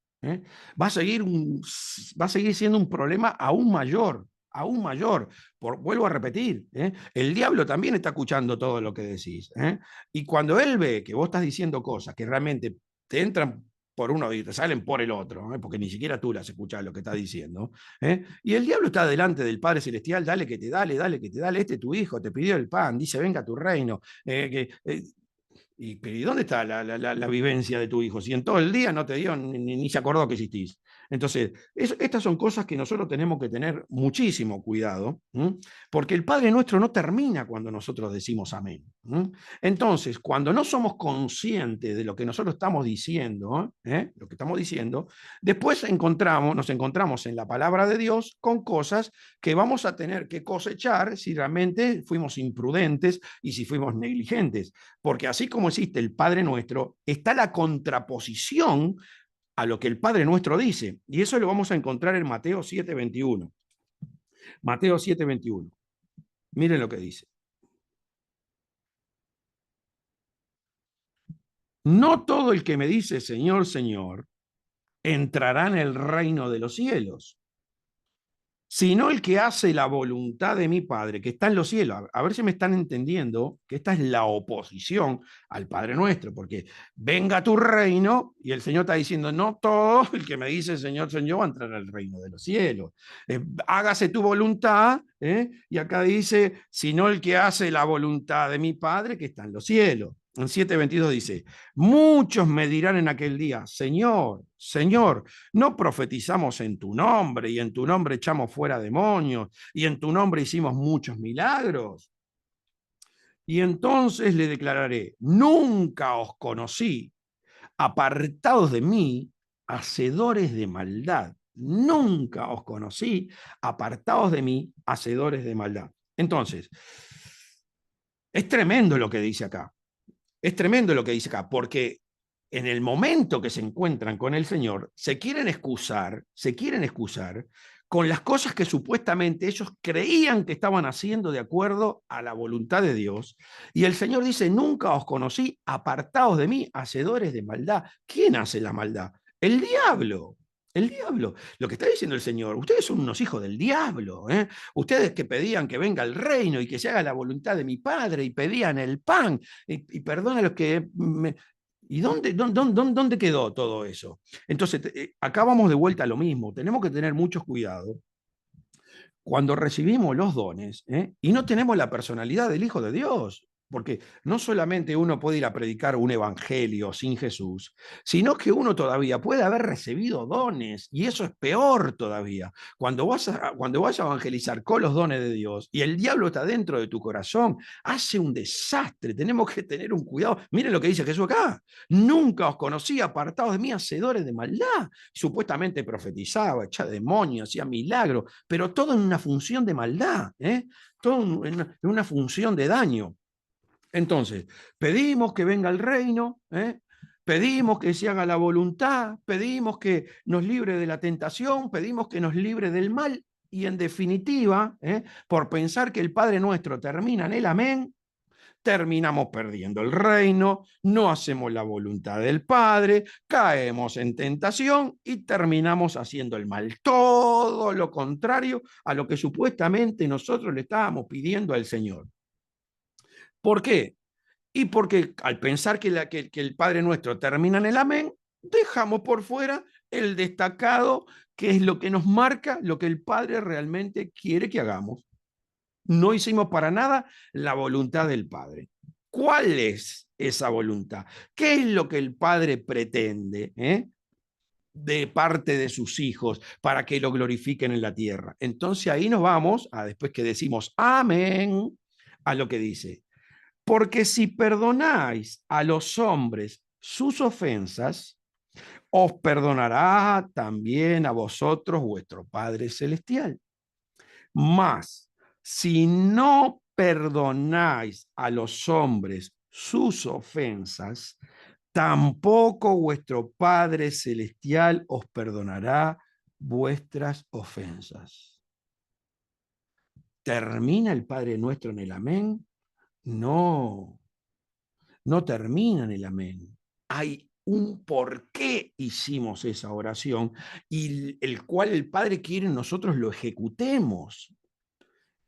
Va a seguir siendo un problema aún mayor, aún mayor. Vuelvo a repetir, el diablo también está escuchando todo lo que decís. Y cuando él ve que vos estás diciendo cosas que realmente te entran por uno y te salen por el otro, porque ni siquiera tú las escuchas lo que estás diciendo. Y el diablo está delante del Padre Celestial, dale que te dale que te dale, este tu hijo te pidió el pan, dice venga tu reino. ¿Y dónde está la vivencia de tu hijo? Si en todo el día no te dio ni se acordó que existís. Entonces, estas son cosas que nosotros tenemos que tener muchísimo cuidado, porque el Padre Nuestro no termina cuando nosotros decimos amén. Entonces, cuando no somos conscientes de lo que nosotros estamos diciendo, después nos encontramos en la palabra de Dios con cosas que vamos a tener que cosechar si realmente fuimos imprudentes y si fuimos negligentes. Porque así como existe el Padre Nuestro, está la contraposición a lo que el Padre Nuestro dice. Y eso lo vamos a encontrar en Mateo 7:21. Mateo 7:21. Miren lo que dice. No todo el que me dice Señor, Señor, entrará en el reino de los cielos, sino el que hace la voluntad de mi Padre, que está en los cielos. A ver si me están entendiendo que esta es la oposición al Padre Nuestro, porque venga tu reino, y el Señor está diciendo, no todo el que me dice Señor, Señor, va a entrar al reino de los cielos. Hágase tu voluntad, y acá dice, sino el que hace la voluntad de mi Padre, que está en los cielos. En 7:22 dice, muchos me dirán en aquel día, Señor, Señor, no profetizamos en tu nombre y en tu nombre echamos fuera demonios y en tu nombre hicimos muchos milagros. Y entonces le declararé, nunca os conocí, apartados de mí, hacedores de maldad. Nunca os conocí, apartados de mí, hacedores de maldad. Entonces, es tremendo lo que dice acá. Es tremendo lo que dice acá, porque en el momento que se encuentran con el Señor, se quieren excusar con las cosas que supuestamente ellos creían que estaban haciendo de acuerdo a la voluntad de Dios. Y el Señor dice, nunca os conocí, apartaos de mí, hacedores de maldad. ¿Quién hace la maldad? El diablo. El diablo. Lo que está diciendo el Señor, ustedes son unos hijos del diablo. Ustedes que pedían que venga el reino y que se haga la voluntad de mi Padre y pedían el pan. Y perdona a los que... ¿Y dónde quedó todo eso? Entonces, acá vamos de vuelta a lo mismo. Tenemos que tener mucho cuidado cuando recibimos los dones y no tenemos la personalidad del Hijo de Dios. Porque no solamente uno puede ir a predicar un evangelio sin Jesús, sino que uno todavía puede haber recibido dones, y eso es peor todavía. Cuando vas a evangelizar con los dones de Dios y el diablo está dentro de tu corazón, hace un desastre. Tenemos que tener un cuidado. Miren lo que dice Jesús acá. Nunca os conocí, apartados de mí, hacedores de maldad. Supuestamente profetizaba, echaba demonios, hacía milagros, pero todo en una función de maldad, todo en una función de daño. Entonces, pedimos que venga el reino, pedimos que se haga la voluntad, pedimos que nos libre de la tentación, pedimos que nos libre del mal, y en definitiva, por pensar que el Padre Nuestro termina en el amén, terminamos perdiendo el reino, no hacemos la voluntad del Padre, caemos en tentación y terminamos haciendo el mal. Todo lo contrario a lo que supuestamente nosotros le estábamos pidiendo al Señor. ¿Por qué? Y porque al pensar que el Padre Nuestro termina en el amén, dejamos por fuera el destacado, que es lo que nos marca lo que el Padre realmente quiere que hagamos. No hicimos para nada la voluntad del Padre. ¿Cuál es esa voluntad? ¿Qué es lo que el Padre pretende de parte de sus hijos para que lo glorifiquen en la tierra? Entonces ahí nos vamos, después que decimos amén, a lo que dice. Porque si perdonáis a los hombres sus ofensas, os perdonará también a vosotros vuestro Padre Celestial. Mas, si no perdonáis a los hombres sus ofensas, tampoco vuestro Padre Celestial os perdonará vuestras ofensas. ¿Termina el Padre Nuestro en el amén? No, no termina en el amén. Hay un por qué hicimos esa oración, y el cual el Padre quiere nosotros lo ejecutemos.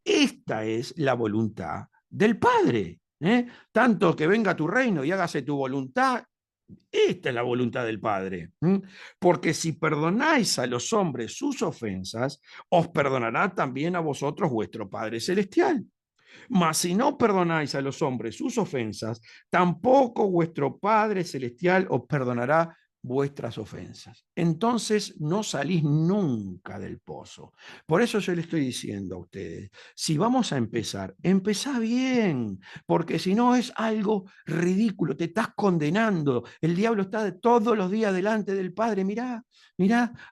Esta es la voluntad del Padre. Tanto que venga tu reino y hágase tu voluntad. Esta es la voluntad del Padre. Porque si perdonáis a los hombres sus ofensas, os perdonará también a vosotros vuestro Padre Celestial. Mas si no perdonáis a los hombres sus ofensas, tampoco vuestro Padre Celestial os perdonará vuestras ofensas. Entonces no salís nunca del pozo. Por eso yo le estoy diciendo a ustedes, si vamos a empezar, empezá bien, porque si no es algo ridículo, te estás condenando. El diablo está todos los días delante del Padre. Mirá,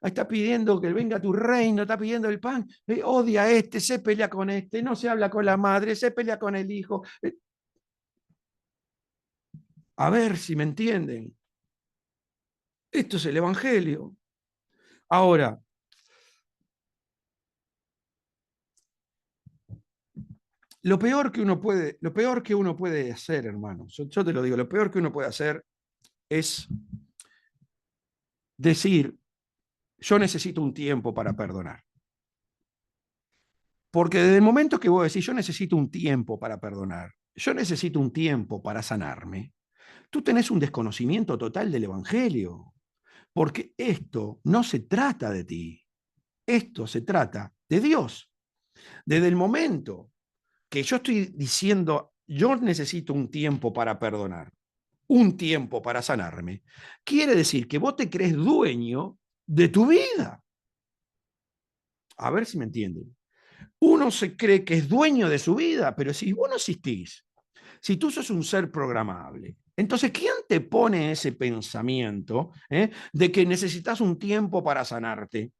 está pidiendo que venga tu reino, está pidiendo el pan, odia a este, se pelea con este, no se habla con la madre, se pelea con el hijo. A ver si me entienden. Esto es el Evangelio. Ahora, lo peor que uno puede hacer, hermano, yo te lo digo, lo peor que uno puede hacer es decir, yo necesito un tiempo para perdonar. Porque desde el momento que vos decís, yo necesito un tiempo para perdonar, yo necesito un tiempo para sanarme, tú tenés un desconocimiento total del Evangelio. Porque esto no se trata de ti, esto se trata de Dios. Desde el momento que yo estoy diciendo, yo necesito un tiempo para perdonar, un tiempo para sanarme, quiere decir que vos te crees dueño de tu vida. A ver si me entienden. Uno se cree que es dueño de su vida, pero si vos no existís, si tú sos un ser programable, entonces, ¿quién te pone ese pensamiento de que necesitas un tiempo para sanarte?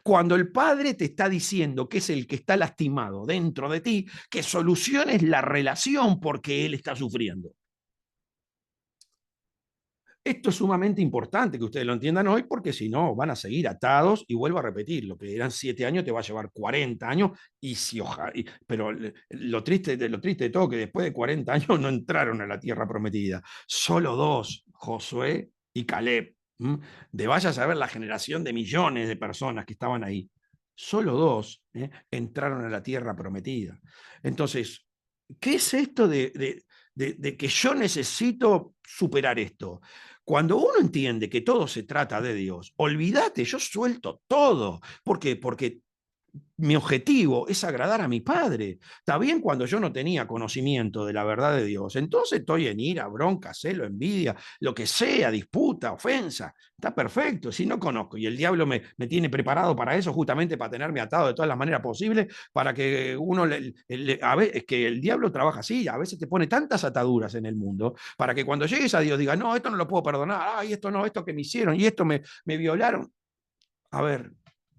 Cuando el Padre te está diciendo que es el que está lastimado dentro de ti, que soluciones la relación porque Él está sufriendo. Esto es sumamente importante que ustedes lo entiendan hoy, porque si no van a seguir atados, y vuelvo a repetir, lo que eran 7 años te va a llevar 40 años, y si pero lo triste de todo, que después de 40 años no entraron a la tierra prometida. Solo dos, Josué y Caleb. De vaya a saber la generación de millones de personas que estaban ahí. Solo dos entraron a la tierra prometida. Entonces, ¿qué es esto de que yo necesito superar esto? Cuando uno entiende que todo se trata de Dios, olvídate, yo suelto todo. ¿Por qué? Porque mi objetivo es agradar a mi padre. Está bien cuando yo no tenía conocimiento de la verdad de Dios. Entonces estoy en ira, bronca, celo, envidia, lo que sea, disputa, ofensa. Está perfecto. Si no conozco y el diablo me tiene preparado para eso, justamente para tenerme atado de todas las maneras posibles, para que uno, a veces, es que el diablo trabaja así, a veces te pone tantas ataduras en el mundo, para que cuando llegues a Dios diga, no, esto no lo puedo perdonar, ay, esto no, esto que me hicieron, y esto me violaron. A ver,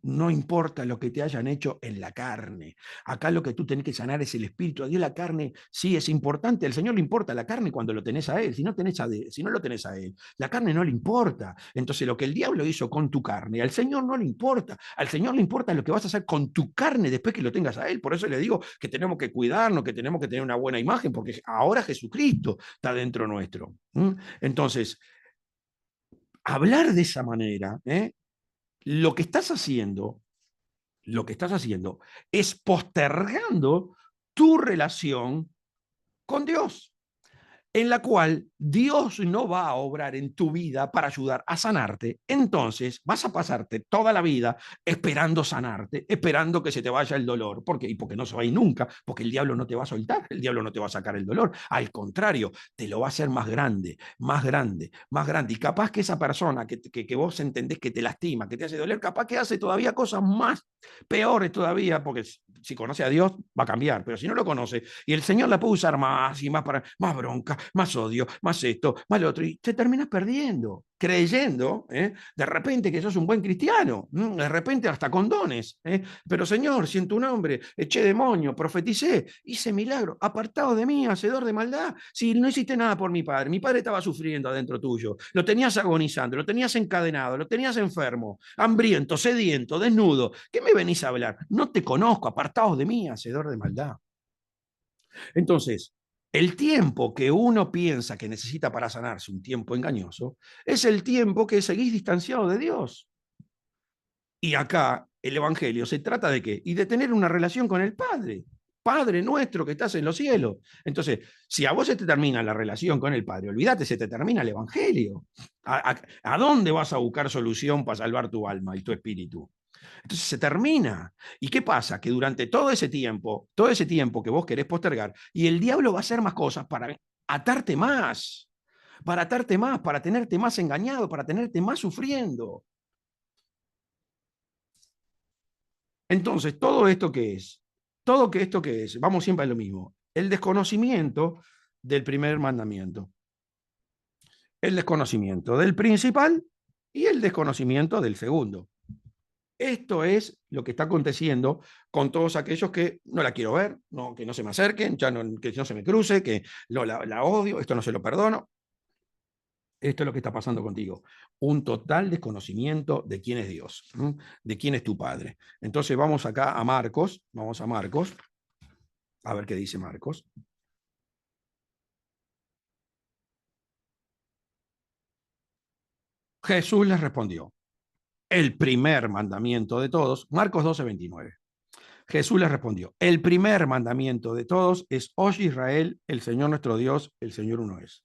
no importa lo que te hayan hecho en la carne. Acá lo que tú tenés que sanar es el espíritu. A Dios la carne sí es importante. Al Señor le importa la carne cuando lo tenés a Él. Si no lo tenés a Él, la carne no le importa. Entonces lo que el diablo hizo con tu carne, al Señor no le importa. Al Señor le importa lo que vas a hacer con tu carne después que lo tengas a Él. Por eso le digo que tenemos que cuidarnos, que tenemos que tener una buena imagen, porque ahora Jesucristo está dentro nuestro. Entonces, hablar de esa manera, lo que estás haciendo, lo que estás haciendo es postergando tu relación con Dios, en la cual Dios no va a obrar en tu vida para ayudar a sanarte. Entonces vas a pasarte toda la vida esperando sanarte, esperando que se te vaya el dolor. ¿Por qué? Y porque no se va a ir nunca, porque el diablo no te va a soltar, el diablo no te va a sacar el dolor. Al contrario, te lo va a hacer más grande, más grande, más grande. Y capaz que esa persona que vos entendés que te lastima, que te hace doler, capaz que hace todavía cosas más peores todavía, porque si conoce a Dios va a cambiar, pero si no lo conoce, y el Señor la puede usar más y más para más bronca, más odio, más esto, más lo otro, y te terminas perdiendo, creyendo, de repente que sos un buen cristiano, de repente hasta con dones, pero Señor, si en tu nombre eché demonio, profeticé, hice milagro, apartado de mí, hacedor de maldad, si no hiciste nada por mi padre estaba sufriendo adentro tuyo, lo tenías agonizando, lo tenías encadenado, lo tenías enfermo, hambriento, sediento, desnudo, ¿qué me venís a hablar? No te conozco, apartados de mí, hacedor de maldad. Entonces, el tiempo que uno piensa que necesita para sanarse, un tiempo engañoso, es el tiempo que seguís distanciado de Dios. Y acá el Evangelio se trata de qué? Y de tener una relación con el Padre. Padre nuestro que estás en los cielos. Entonces, si a vos se te termina la relación con el Padre, olvídate, se te termina el Evangelio. ¿A dónde vas a buscar solución para salvar tu alma y tu espíritu? Entonces se termina. ¿Y qué pasa? Que durante todo ese tiempo que vos querés postergar, y el diablo va a hacer más cosas atarte más, para atarte más, para tenerte más engañado, para tenerte más sufriendo. Entonces, ¿todo esto qué es? Todo que esto qué es, vamos siempre a lo mismo, el desconocimiento del primer mandamiento, el desconocimiento del principal y el desconocimiento del segundo. Esto es lo que está aconteciendo con todos aquellos que no la quiero ver, no, que no se me acerquen, ya no, que no se me cruce, que la odio, esto no se lo perdono. Esto es lo que está pasando contigo. Un total desconocimiento de quién es Dios, de quién es tu Padre. Entonces vamos acá a Marcos, a ver qué dice Marcos. Jesús les respondió, el primer mandamiento de todos, Marcos 12:29. Jesús les respondió, el primer mandamiento de todos es, oye Israel, el Señor nuestro Dios, el Señor uno es.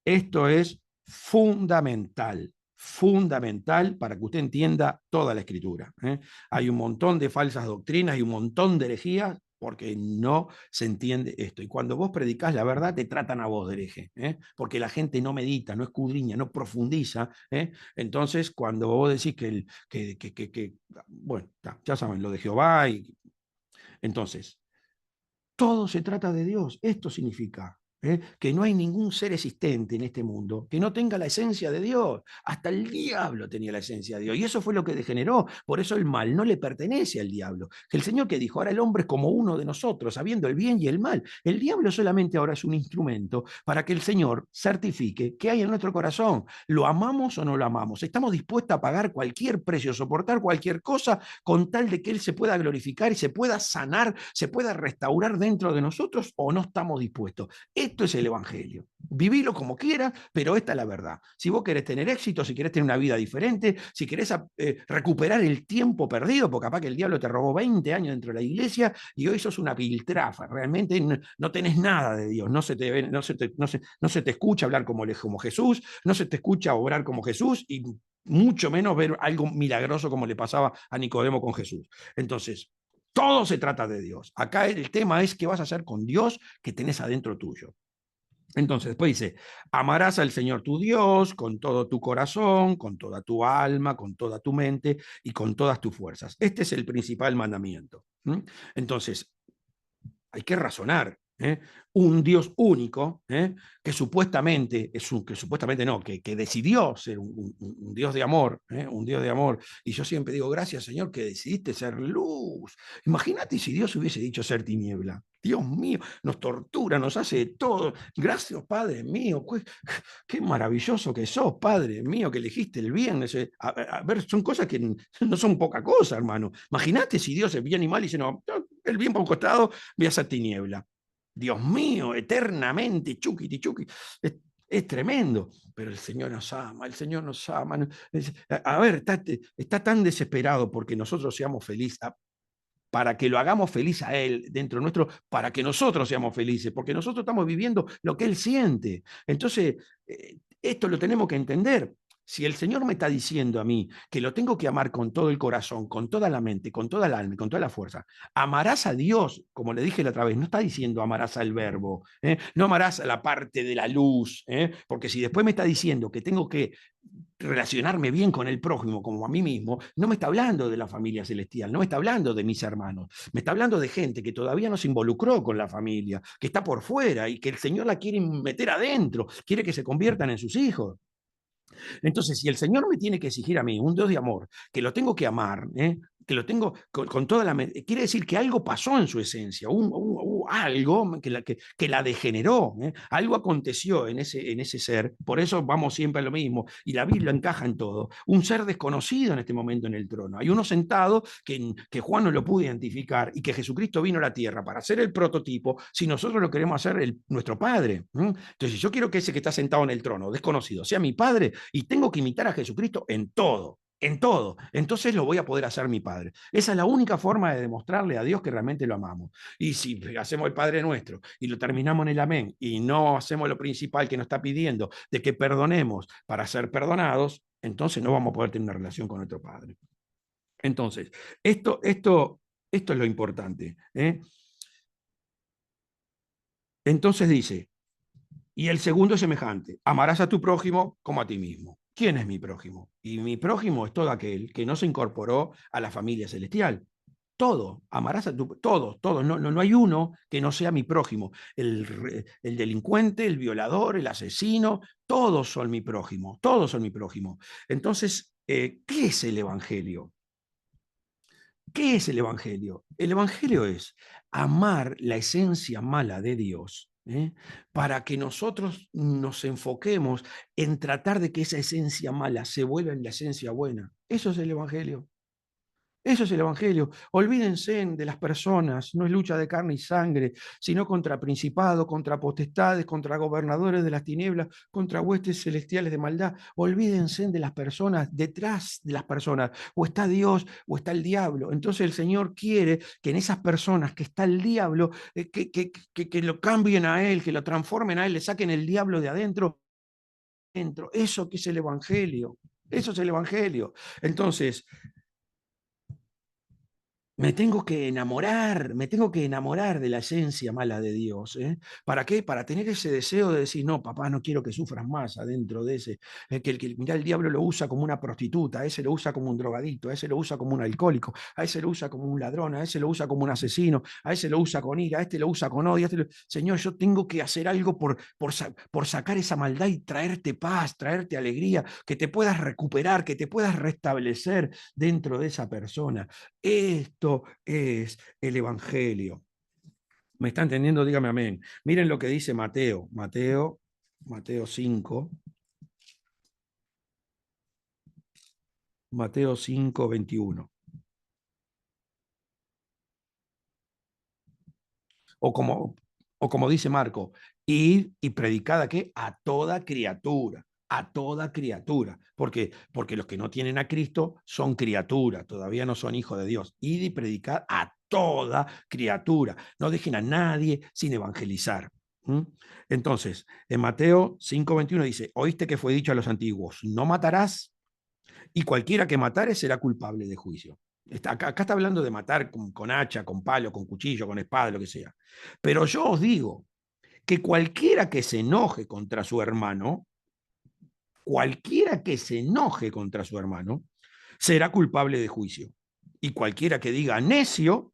Esto es fundamental, fundamental para que usted entienda toda la escritura. Hay un montón de falsas doctrinas y un montón de herejías porque no se entiende esto. Y cuando vos predicás la verdad, te tratan a vos de hereje, porque la gente no medita, no escudriña, no profundiza. Entonces, cuando vos decís bueno, ya saben, lo de Jehová, entonces, todo se trata de Dios. Esto significa. que no hay ningún ser existente en este mundo que no tenga la esencia de Dios. Hasta el diablo tenía la esencia de Dios. Y eso fue lo que degeneró. Por eso el mal no le pertenece al diablo. Que el Señor que dijo, ahora el hombre es como uno de nosotros, sabiendo el bien y el mal. El diablo solamente ahora es un instrumento para que el Señor certifique qué hay en nuestro corazón. ¿Lo amamos o no lo amamos? ¿Estamos dispuestos a pagar cualquier precio, soportar cualquier cosa con tal de que Él se pueda glorificar y se pueda sanar, se pueda restaurar dentro de nosotros, o no estamos dispuestos? Esto es el Evangelio. Vivilo como quieras, pero esta es la verdad. Si vos querés tener éxito, si querés tener una vida diferente, si querés recuperar el tiempo perdido, porque capaz que el diablo te robó 20 años dentro de la iglesia y hoy sos una piltrafa, realmente no tenés nada de Dios, no se te escucha hablar como Jesús, no se te escucha obrar como Jesús y mucho menos ver algo milagroso como le pasaba a Nicodemo con Jesús. Entonces, todo se trata de Dios. Acá el tema es qué vas a hacer con Dios que tenés adentro tuyo. Entonces, después dice, amarás al Señor tu Dios con todo tu corazón, con toda tu alma, con toda tu mente y con todas tus fuerzas. Este es el principal mandamiento. Entonces, hay que razonar. Un Dios único, que supuestamente que supuestamente no, que decidió ser un Dios de amor, un Dios de amor. Y yo siempre digo, gracias Señor que decidiste ser luz. Imagínate si Dios hubiese dicho ser tiniebla. Dios mío, nos tortura, nos hace todo. Gracias, Padre mío. Qué maravilloso que sos, Padre mío, que elegiste el bien. A ver, son cosas que no son poca cosa, hermano. Imagínate si Dios es bien y mal y dice, no, el bien por un costado, voy a hacer tiniebla. Dios mío, eternamente, chuquiti, chuqui. Es tremendo, pero el Señor nos ama, el Señor nos ama. A ver, está tan desesperado porque nosotros seamos felices, para que lo hagamos feliz a Él dentro nuestro, para que nosotros seamos felices, porque nosotros estamos viviendo lo que Él siente. Entonces, esto lo tenemos que entender. Si el Señor me está diciendo a mí que lo tengo que amar con todo el corazón, con toda la mente, con toda el alma y con toda la fuerza, amarás a Dios, como le dije la otra vez, no está diciendo amarás al verbo, no amarás a la parte de la luz, porque si después me está diciendo que tengo que relacionarme bien con el prójimo como a mí mismo, no me está hablando de la familia celestial, no me está hablando de mis hermanos, me está hablando de gente que todavía no se involucró con la familia, que está por fuera y que el Señor la quiere meter adentro, quiere que se conviertan en sus hijos. Entonces, si el Señor me tiene que exigir a mí un Dios de amor, que lo tengo que amar, que lo tengo con toda la mente, quiere decir que algo pasó en su esencia, algo que la degeneró, algo aconteció en ese ser, por eso vamos siempre a lo mismo, y la Biblia encaja en todo, un ser desconocido en este momento en el trono, hay uno sentado que Juan no lo pudo identificar y que Jesucristo vino a la tierra para ser el prototipo, si nosotros lo queremos hacer nuestro Padre. Entonces, si yo quiero que ese que está sentado en el trono, desconocido, sea mi Padre, y tengo que imitar a Jesucristo en todo, en todo. Entonces lo voy a poder hacer mi Padre. Esa es la única forma de demostrarle a Dios que realmente lo amamos. Y si hacemos el Padre Nuestro y lo terminamos en el amén y no hacemos lo principal que nos está pidiendo de que perdonemos para ser perdonados, entonces no vamos a poder tener una relación con nuestro Padre. Entonces, esto es lo importante. Entonces dice, y el segundo es semejante, amarás a tu prójimo como a ti mismo. ¿Quién es mi prójimo? Y mi prójimo es todo aquel que no se incorporó a la familia celestial. Todo, amarás a tu, todos, no hay uno que no sea mi prójimo. El delincuente, el violador, el asesino, todos son mi prójimo, todos son mi prójimo. Entonces, ¿qué es el Evangelio? ¿Qué es el Evangelio? El Evangelio es amar la esencia mala de Dios, para que nosotros nos enfoquemos en tratar de que esa esencia mala se vuelva en la esencia buena. Eso es el Evangelio. Eso es el Evangelio. Olvídense de las personas, no es lucha de carne y sangre, sino contra principados, contra potestades, contra gobernadores de las tinieblas, contra huestes celestiales de maldad. Olvídense de las personas, detrás de las personas, o está Dios o está el diablo. Entonces el Señor quiere que en esas personas que está el diablo, que lo cambien a Él, que lo transformen a Él, le saquen el diablo de adentro. Eso que es el Evangelio. Eso es el Evangelio. Entonces, me tengo que enamorar de la esencia mala de Dios. ¿Eh? ¿Para qué? Para tener ese deseo de decir, no, papá, no quiero que sufras más adentro de ese. Mirá, el diablo lo usa como una prostituta, a ese lo usa como un drogadito, a ese lo usa como un alcohólico, a ese lo usa como un ladrón, a ese lo usa como un asesino, a ese lo usa con ira, a este lo usa con odio. Señor, yo tengo que hacer algo por sacar esa maldad y traerte paz, traerte alegría, que te puedas recuperar, que te puedas restablecer dentro de esa persona. Esto es el Evangelio. ¿Me está entendiendo? Dígame amén. Miren lo que dice Mateo. Mateo 5. Mateo 5, 21. O como, o como dice Marco, id y predicad a qué? A toda criatura. A toda criatura. ¿Por qué? Porque los que no tienen a Cristo son criaturas, todavía no son hijos de Dios. Id y predicad a toda criatura. No dejen a nadie sin evangelizar. ¿Mm? Entonces, en Mateo 5:21 dice, oíste que fue dicho a los antiguos, no matarás, y cualquiera que matare será culpable de juicio. Acá está hablando de matar con hacha, con palo, con cuchillo, con espada, lo que sea. Pero yo os digo que cualquiera que se enoje contra su hermano, cualquiera que se enoje contra su hermano, será culpable de juicio. Y cualquiera que diga necio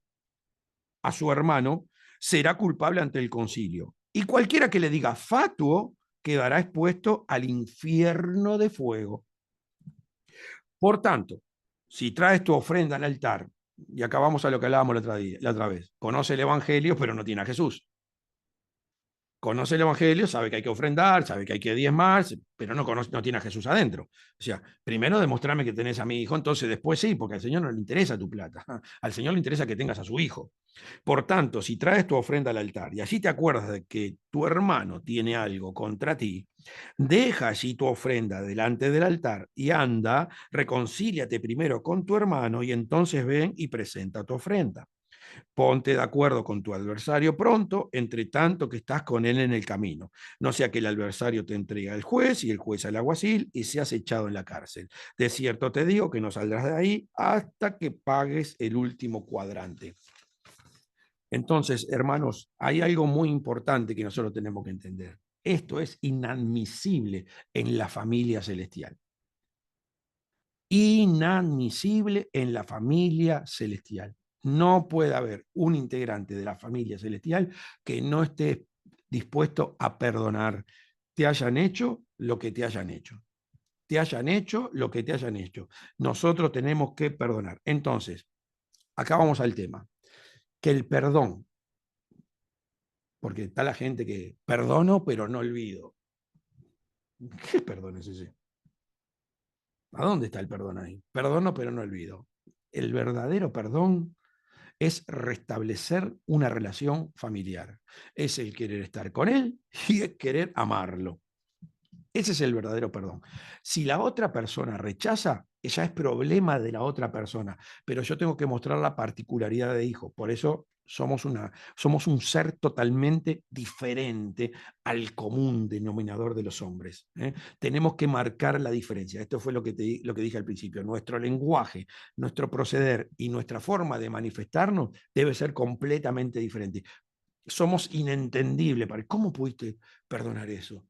a su hermano, será culpable ante el concilio. Y cualquiera que le diga fatuo, quedará expuesto al infierno de fuego. Por tanto, si traes tu ofrenda al altar, y acá vamos a lo que hablábamos la otra vez, conoce el Evangelio, pero no tiene a Jesús. Conoce el Evangelio, sabe que hay que ofrendar, sabe que hay que diezmar, pero no tiene a Jesús adentro. O sea, primero demostrame que tenés a mi hijo, entonces después sí, porque al Señor no le interesa tu plata. Al Señor le interesa que tengas a su hijo. Por tanto, si traes tu ofrenda al altar y allí te acuerdas de que tu hermano tiene algo contra ti, deja allí tu ofrenda delante del altar y anda, reconcíliate primero con tu hermano y entonces ven y presenta tu ofrenda. Ponte de acuerdo con tu adversario pronto, entre tanto que estás con él en el camino. No sea que el adversario te entregue al juez y el juez al alguacil y seas echado en la cárcel. De cierto te digo que no saldrás de ahí hasta que pagues el último cuadrante. Entonces, hermanos, hay algo muy importante que nosotros tenemos que entender. Esto es inadmisible en la familia celestial. Inadmisible en la familia celestial. No puede haber un integrante de la familia celestial que no esté dispuesto a perdonar, te hayan hecho lo que te hayan hecho. Te hayan hecho lo que te hayan hecho. Nosotros tenemos que perdonar. Entonces, acá vamos al tema. Que el perdón, porque está la gente que perdono pero no olvido. ¿Qué perdón es ese? ¿A dónde está el perdón ahí? Perdono pero no olvido. El verdadero perdón es restablecer una relación familiar. Es el querer estar con él y es querer amarlo. Ese es el verdadero perdón. Si la otra persona rechaza, ya es problema de la otra persona, pero yo tengo que mostrar la particularidad de hijo. Por eso somos un ser totalmente diferente al común denominador de los hombres. ¿Eh? Tenemos que marcar la diferencia. Esto fue lo que dije al principio. Nuestro lenguaje, nuestro proceder y nuestra forma de manifestarnos debe ser completamente diferente. Somos inentendibles. ¿Cómo pudiste perdonar eso?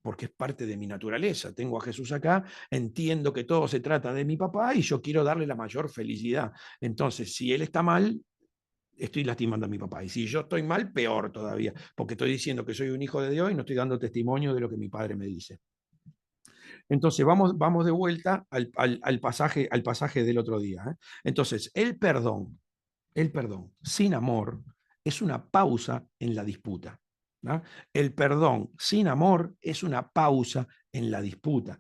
Porque es parte de mi naturaleza. Tengo a Jesús acá, entiendo que todo se trata de mi papá y yo quiero darle la mayor felicidad. Entonces, si él está mal, estoy lastimando a mi papá. Y si yo estoy mal, peor todavía, porque estoy diciendo que soy un hijo de Dios y no estoy dando testimonio de lo que mi padre me dice. Entonces, vamos de vuelta al pasaje del otro día. ¿Eh? Entonces, el perdón sin amor es una pausa en la disputa. ¿No? El perdón sin amor es una pausa en la disputa.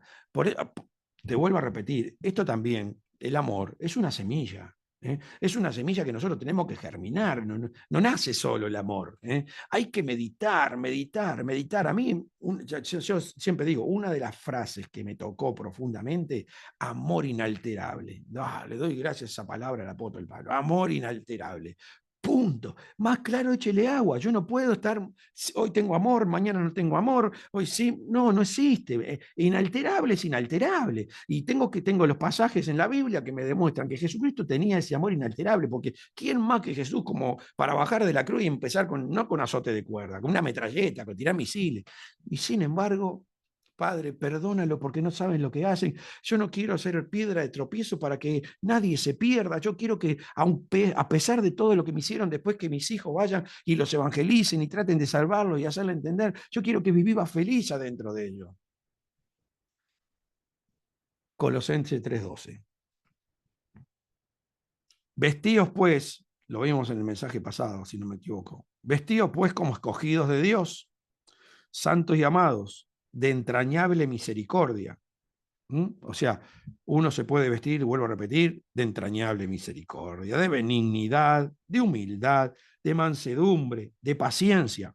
Te vuelvo a repetir, esto también, el amor, es una semilla. ¿Eh? Es una semilla que nosotros tenemos que germinar, no nace solo el amor. ¿Eh? Hay que meditar, meditar, meditar. A mí, yo siempre digo, una de las frases que me tocó profundamente, amor inalterable. Le doy gracias a esa palabra al apóstol Pablo, amor inalterable. Punto. Más claro, échele agua. Yo no puedo estar, hoy tengo amor, mañana no tengo amor, hoy sí, no, no existe. Inalterable es inalterable. Y tengo los pasajes en la Biblia que me demuestran que Jesucristo tenía ese amor inalterable, porque ¿quién más que Jesús como para bajar de la cruz y empezar no con azote de cuerda, con una metralleta, con tirar misiles? Y sin embargo, Padre, perdónalo porque no saben lo que hacen. Yo no quiero ser piedra de tropiezo para que nadie se pierda. Yo quiero que, a pesar de todo lo que me hicieron, después que mis hijos vayan y los evangelicen y traten de salvarlos y hacerle entender, yo quiero que viva feliz adentro de ellos. Colosenses 3:12. Vestíos pues, lo vimos en el mensaje pasado, si no me equivoco, vestíos pues como escogidos de Dios, santos y amados, de entrañable misericordia. O sea, uno se puede vestir, vuelvo a repetir, de entrañable misericordia, de benignidad, de humildad, de mansedumbre, de paciencia,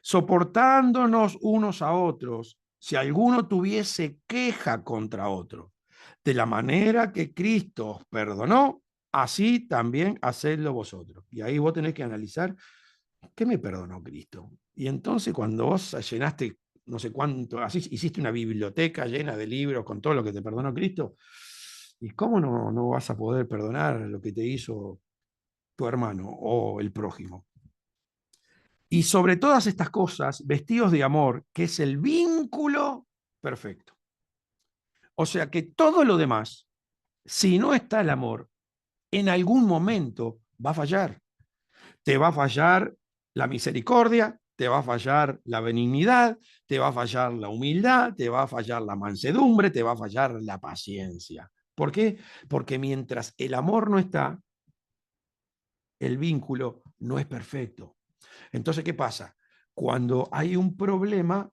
soportándonos unos a otros, si alguno tuviese queja contra otro. De la manera que Cristo os perdonó, así también hacedlo vosotros. Y ahí vos tenés que analizar, ¿qué me perdonó Cristo? Y entonces cuando vos llenaste no sé cuánto, así hiciste una biblioteca llena de libros con todo lo que te perdonó Cristo, ¿y cómo no vas a poder perdonar lo que te hizo tu hermano o el prójimo? Y sobre todas estas cosas, vestidos de amor, que es el vínculo perfecto. O sea que todo lo demás, si no está el amor, en algún momento va a fallar. Te va a fallar la misericordia, te va a fallar la benignidad, te va a fallar la humildad, te va a fallar la mansedumbre, te va a fallar la paciencia. ¿Por qué? Porque mientras el amor no está, el vínculo no es perfecto. Entonces, ¿qué pasa? Cuando hay un problema,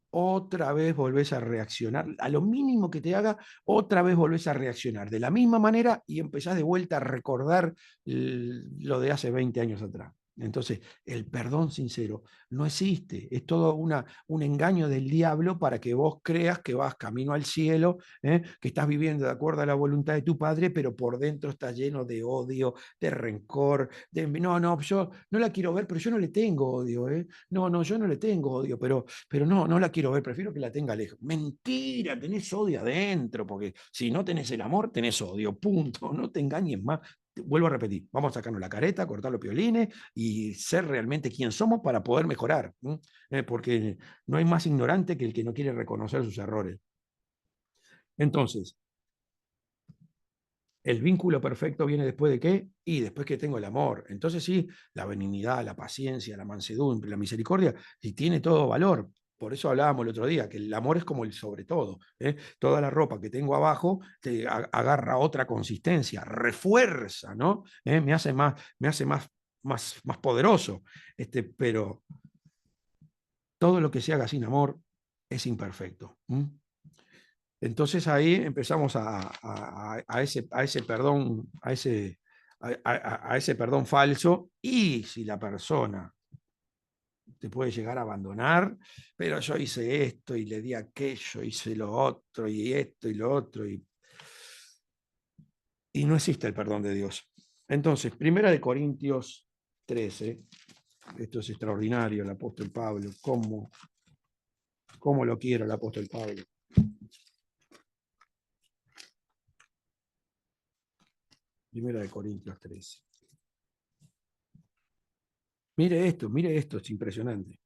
otra vez volvés a reaccionar. A lo mínimo que te haga, otra vez volvés a reaccionar de la misma manera y empezás de vuelta a recordar lo de hace 20 años atrás. Entonces, el perdón sincero no existe. Es todo un engaño del diablo para que vos creas que vas camino al cielo, que estás viviendo de acuerdo a la voluntad de tu Padre, pero por dentro está lleno de odio, de rencor, no, yo no la quiero ver, pero yo no le tengo odio. No, yo no le tengo odio, pero no la quiero ver, prefiero que la tenga lejos. Mentira, tenés odio adentro, porque si no tenés el amor, tenés odio, punto. No te engañes más. Vuelvo a repetir, vamos a sacarnos la careta, cortar los piolines y ser realmente quien somos para poder mejorar, porque no hay más ignorante que el que no quiere reconocer sus errores. Entonces, el vínculo perfecto viene después de qué? Y después que tengo el amor. Entonces sí, la benignidad, la paciencia, la mansedumbre, la misericordia, y tiene todo valor. Por eso hablábamos el otro día, que el amor es como el sobre todo. Toda la ropa que tengo abajo te agarra otra consistencia, refuerza, ¿no? Me hace más poderoso. Pero todo lo que se haga sin amor es imperfecto. Entonces ahí empezamos a ese perdón, a ese perdón falso, y si la persona te puede llegar a abandonar, pero yo hice esto y le di aquello, hice lo otro y esto y lo otro, y no existe el perdón de Dios. Entonces, 1 Corintios 13, esto es extraordinario, el apóstol Pablo, cómo lo quiero el apóstol Pablo. 1 Corintios 13. Mire esto, es impresionante.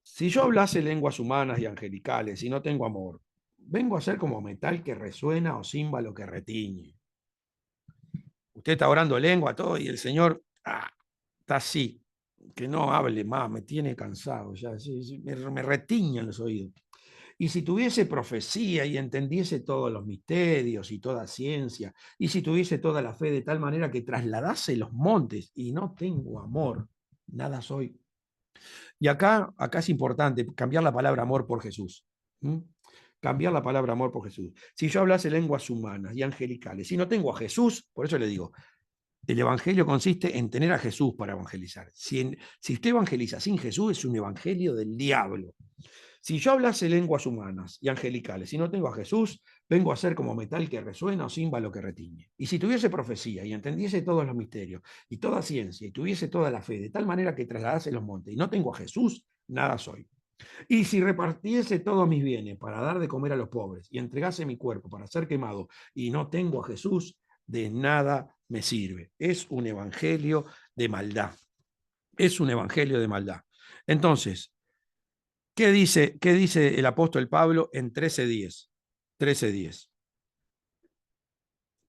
Si yo hablase lenguas humanas y angelicales y no tengo amor, vengo a ser como metal que resuena o címbalo que retiñe. Usted está orando lengua, todo, y el Señor está así, que no hable más, me tiene cansado, ya, me retiñan los oídos. Y si tuviese profecía y entendiese todos los misterios y toda ciencia, y si tuviese toda la fe de tal manera que trasladase los montes y no tengo amor, nada soy. Y acá es importante cambiar la palabra amor por Jesús. Cambiar la palabra amor por Jesús. Si yo hablase lenguas humanas y angelicales, si no tengo a Jesús, por eso le digo, el evangelio consiste en tener a Jesús para evangelizar. Si usted evangeliza sin Jesús, es un evangelio del diablo. Si yo hablase lenguas humanas y angelicales y no tengo a Jesús, vengo a ser como metal que resuena o címbalo que retiñe. Y si tuviese profecía y entendiese todos los misterios y toda ciencia y tuviese toda la fe, de tal manera que trasladase los montes y no tengo a Jesús, nada soy. Y si repartiese todos mis bienes para dar de comer a los pobres y entregase mi cuerpo para ser quemado y no tengo a Jesús, de nada me sirve. Es un evangelio de maldad. Es un evangelio de maldad. Entonces, qué dice el apóstol Pablo en 13:10? 13:10.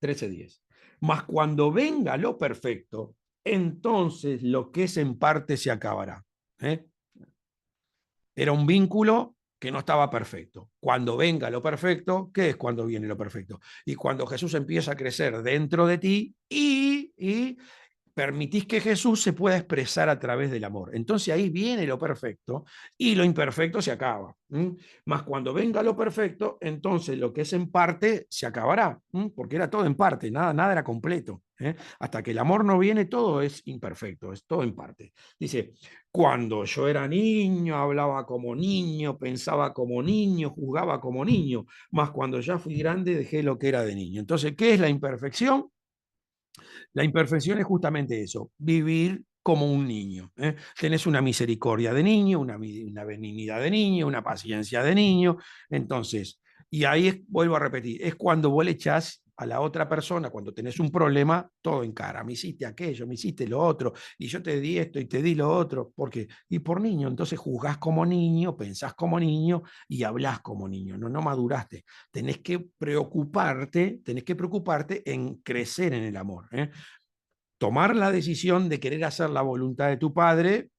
13:10. Mas cuando venga lo perfecto, entonces lo que es en parte se acabará. ¿Eh? Era un vínculo que no estaba perfecto. Cuando venga lo perfecto, ¿qué es cuando viene lo perfecto? Y cuando Jesús empieza a crecer dentro de ti y permitís que Jesús se pueda expresar a través del amor. Entonces ahí viene lo perfecto y lo imperfecto se acaba. Más cuando venga lo perfecto, entonces lo que es en parte se acabará, porque era todo en parte, nada era completo. Hasta que el amor no viene, todo es imperfecto, es todo en parte. Dice, cuando yo era niño, hablaba como niño, pensaba como niño, jugaba como niño, más cuando ya fui grande dejé lo que era de niño. Entonces, ¿qué es la imperfección? La imperfección es justamente eso, vivir como un niño. Tenés una misericordia de niño, una benignidad de niño, una paciencia de niño. Entonces, y ahí vuelvo a repetir, es cuando vos le echás a la otra persona, cuando tenés un problema, todo en cara. Me hiciste aquello, me hiciste lo otro, y yo te di esto y te di lo otro. ¿Por qué? Y por niño, entonces juzgás como niño, pensás como niño y hablás como niño. No maduraste. Tenés que preocuparte en crecer en el amor. Tomar la decisión de querer hacer la voluntad de tu padre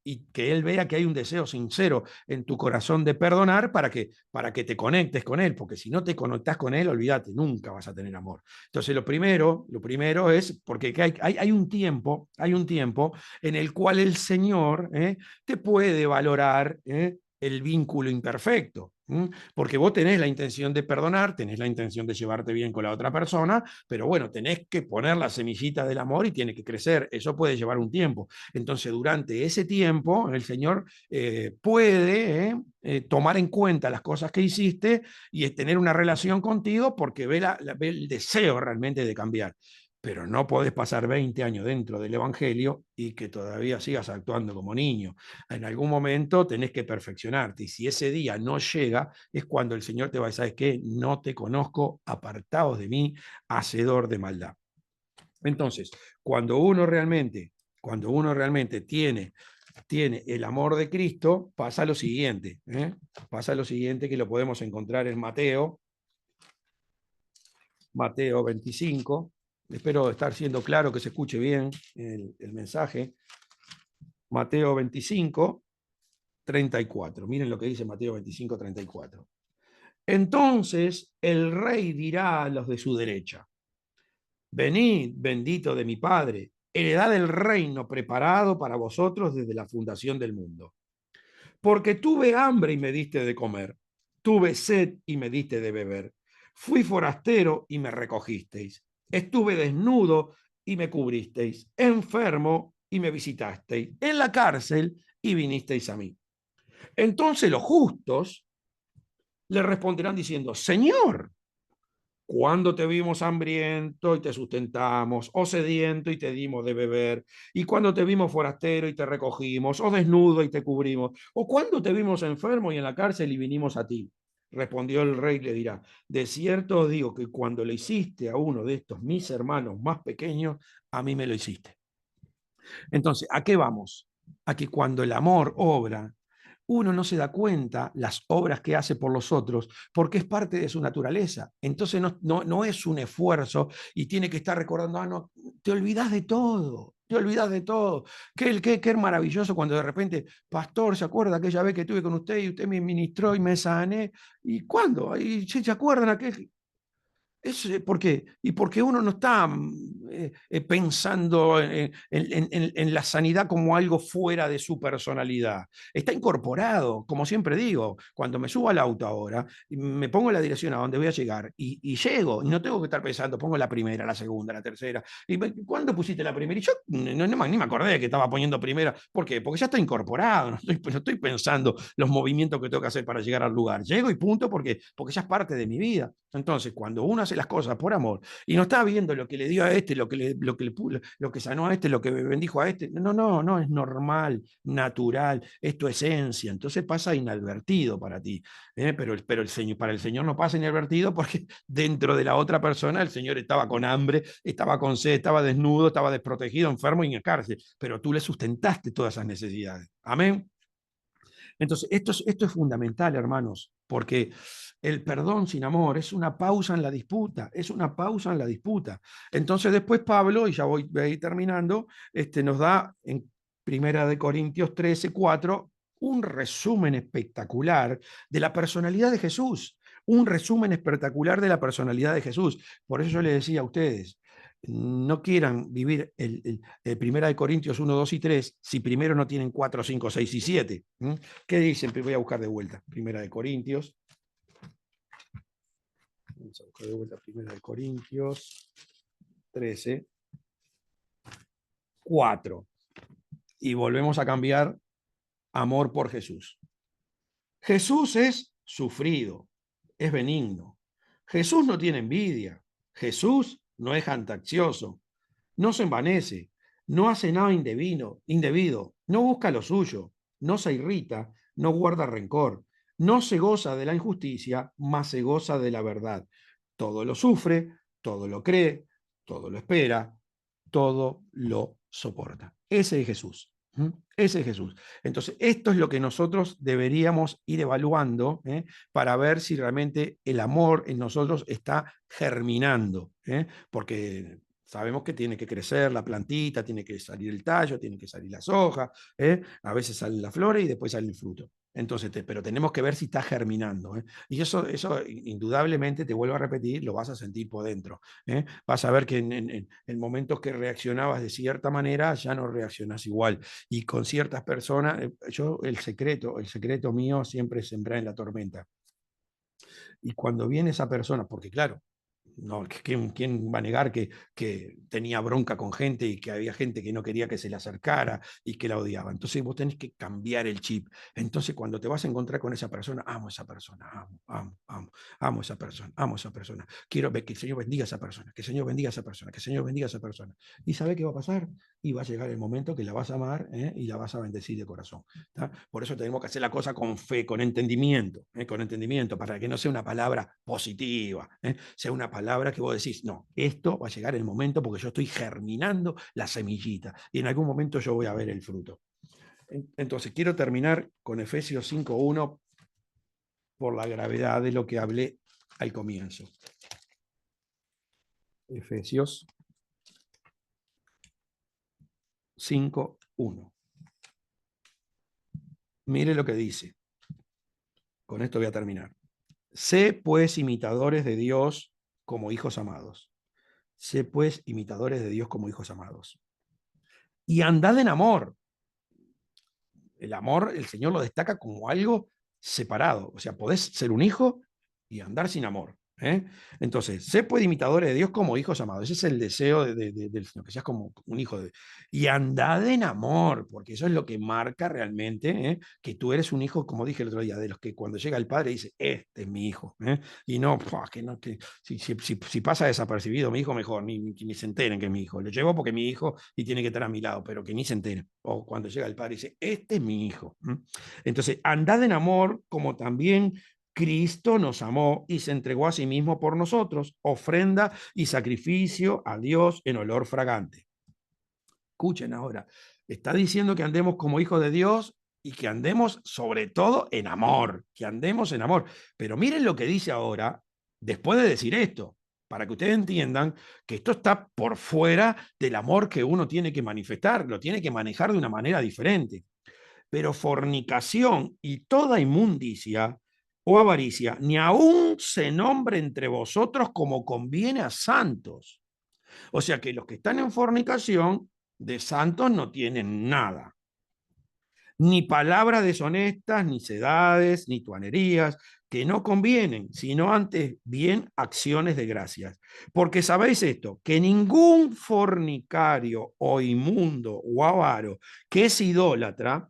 y que él vea que hay un deseo sincero en tu corazón de perdonar para que te conectes con él, porque si no te conectas con él, olvídate, nunca vas a tener amor. Entonces lo primero es, porque hay un tiempo en el cual el Señor te puede valorar el vínculo imperfecto. Porque vos tenés la intención de perdonar, tenés la intención de llevarte bien con la otra persona, pero bueno, tenés que poner la semillita del amor y tiene que crecer. Eso puede llevar un tiempo. Entonces, durante ese tiempo, el Señor puede tomar en cuenta las cosas que hiciste y tener una relación contigo porque ve el deseo realmente de cambiar. Pero no podés pasar 20 años dentro del Evangelio y que todavía sigas actuando como niño. En algún momento tenés que perfeccionarte y si ese día no llega, es cuando el Señor te va a decir, ¿sabes qué? No te conozco, apartaos de mí, hacedor de maldad. Entonces, cuando uno realmente tiene el amor de Cristo, pasa lo siguiente. Pasa lo siguiente que lo podemos encontrar en Mateo 25. Espero estar siendo claro, que se escuche bien el mensaje. Mateo 25, 34. Miren lo que dice Mateo 25, 34. Entonces el rey dirá a los de su derecha, venid, bendito de mi Padre, heredad del reino preparado para vosotros desde la fundación del mundo. Porque tuve hambre y me diste de comer, tuve sed y me diste de beber, fui forastero y me recogisteis, estuve desnudo y me cubristeis, enfermo y me visitasteis, en la cárcel y vinisteis a mí. Entonces los justos le responderán diciendo, Señor, cuando te vimos hambriento y te sustentamos, o sediento y te dimos de beber, y cuando te vimos forastero y te recogimos, o desnudo y te cubrimos, o cuando te vimos enfermo y en la cárcel y vinimos a ti. Respondió el rey, le dirá, de cierto os digo que cuando le hiciste a uno de estos mis hermanos más pequeños, a mí me lo hiciste. Entonces, ¿a qué vamos? A que cuando el amor obra, uno no se da cuenta las obras que hace por los otros porque es parte de su naturaleza. Entonces no es un esfuerzo y tiene que estar recordando, no, te olvidas de todo. Te olvidas de todo. Qué maravilloso cuando de repente, pastor, ¿se acuerda aquella vez que estuve con usted y usted me ministró y me sané? ¿Y cuándo? ¿Y se acuerdan aquel? ¿Por qué? Y porque uno no está pensando en la sanidad como algo fuera de su personalidad. Está incorporado, como siempre digo, cuando me subo al auto ahora, me pongo la dirección a donde voy a llegar y llego, y no tengo que estar pensando, pongo la primera, la segunda, la tercera. ¿Cuándo pusiste la primera? Y yo ni me acordé que estaba poniendo primera. ¿Por qué? Porque ya está incorporado, no estoy pensando los movimientos que tengo que hacer para llegar al lugar. Llego y punto porque ya es parte de mi vida. Entonces, cuando uno hace las cosas por amor y no está viendo lo que le dio a este, lo que sanó a este, lo que bendijo a este, no, es normal, natural, es tu esencia. Entonces pasa inadvertido para ti. Pero para el Señor no pasa inadvertido porque dentro de la otra persona el Señor estaba con hambre, estaba con sed, estaba desnudo, estaba desprotegido, enfermo y en cárcel. Pero tú le sustentaste todas esas necesidades. Amén. Entonces, esto es fundamental, hermanos, porque el perdón sin amor es una pausa en la disputa, es una pausa en la disputa. Entonces, después Pablo, y ya voy a ir terminando, nos da en 1 Corintios 13:4 un resumen espectacular de la personalidad de Jesús, un resumen espectacular de la personalidad de Jesús. Por eso yo les decía a ustedes, no quieran vivir el 1 Corintios 1, 2 y 3 si primero no tienen 4, 5, 6 y 7. ¿Qué dicen? Voy a buscar de vuelta. 1 Corintios. Vamos a buscar de vuelta 1 Corintios 13, 4. Y volvemos a cambiar amor por Jesús. Jesús es sufrido, es benigno. Jesús no tiene envidia. Jesús no es jactancioso, no se envanece, no hace nada indebido, no busca lo suyo, no se irrita, no guarda rencor, no se goza de la injusticia, mas se goza de la verdad. Todo lo sufre, todo lo cree, todo lo espera, todo lo soporta. Ese es Jesús. Ese es Jesús. Entonces, esto es lo que nosotros deberíamos ir evaluando para ver si realmente el amor en nosotros está germinando. Porque sabemos que tiene que crecer la plantita, tiene que salir el tallo, tiene que salir las hojas, a veces salen las flores y después sale el fruto. Entonces, pero tenemos que ver si está germinando. Y eso indudablemente, te vuelvo a repetir, lo vas a sentir por dentro. Vas a ver que en momentos que reaccionabas de cierta manera, ya no reaccionas igual. Y con ciertas personas, el secreto mío siempre es sembrar en la tormenta. Y cuando viene esa persona, porque claro, no, ¿quién va a negar que tenía bronca con gente y que había gente que no quería que se le acercara y que la odiaba? Entonces vos tenés que cambiar el chip. Entonces cuando te vas a encontrar con esa persona, amo a esa persona, amo a esa persona, amo a esa persona. Quiero ver que el Señor bendiga a esa persona, que el Señor bendiga a esa persona, que el Señor bendiga a esa persona. ¿Y sabe qué va a pasar? Y va a llegar el momento que la vas a amar y la vas a bendecir de corazón. ¿Tá? Por eso tenemos que hacer la cosa con fe, con entendimiento, para que no sea una palabra positiva, sea una palabra que vos decís, no, esto va a llegar el momento porque yo estoy germinando la semillita y en algún momento yo voy a ver el fruto. Entonces, quiero terminar con Efesios 5:1 por la gravedad de lo que hablé al comienzo. Efesios 5:1. Mire lo que dice. Con esto voy a terminar. Sé pues imitadores de Dios como hijos amados. Sé pues imitadores de Dios como hijos amados. Y andad en amor. El amor, el Señor lo destaca como algo separado. O sea, podés ser un hijo y andar sin amor. Entonces, sé pues imitadores de Dios como hijos amados. Ese es el deseo del Señor, que seas como un hijo de... Y andad en amor, porque eso es lo que marca realmente que tú eres un hijo, como dije el otro día, de los que cuando llega el padre dice, este es mi hijo. Y no, si pasa desapercibido mi hijo, mejor, ni se enteren que es mi hijo. Lo llevo porque es mi hijo y tiene que estar a mi lado, pero que ni se enteren. O cuando llega el padre dice, este es mi hijo. Entonces, andad en amor como también Cristo nos amó y se entregó a sí mismo por nosotros, ofrenda y sacrificio a Dios en olor fragante. Escuchen ahora, está diciendo que andemos como hijos de Dios y que andemos sobre todo en amor, que andemos en amor. Pero miren lo que dice ahora, después de decir esto, para que ustedes entiendan que esto está por fuera del amor que uno tiene que manifestar, lo tiene que manejar de una manera diferente. Pero fornicación y toda inmundicia o avaricia, ni aún se nombre entre vosotros como conviene a santos. O sea que los que están en fornicación, de santos no tienen nada. Ni palabras deshonestas, ni sedades, ni tuanerías, que no convienen, sino antes bien acciones de gracias. Porque sabéis esto, que ningún fornicario o inmundo o avaro que es idólatra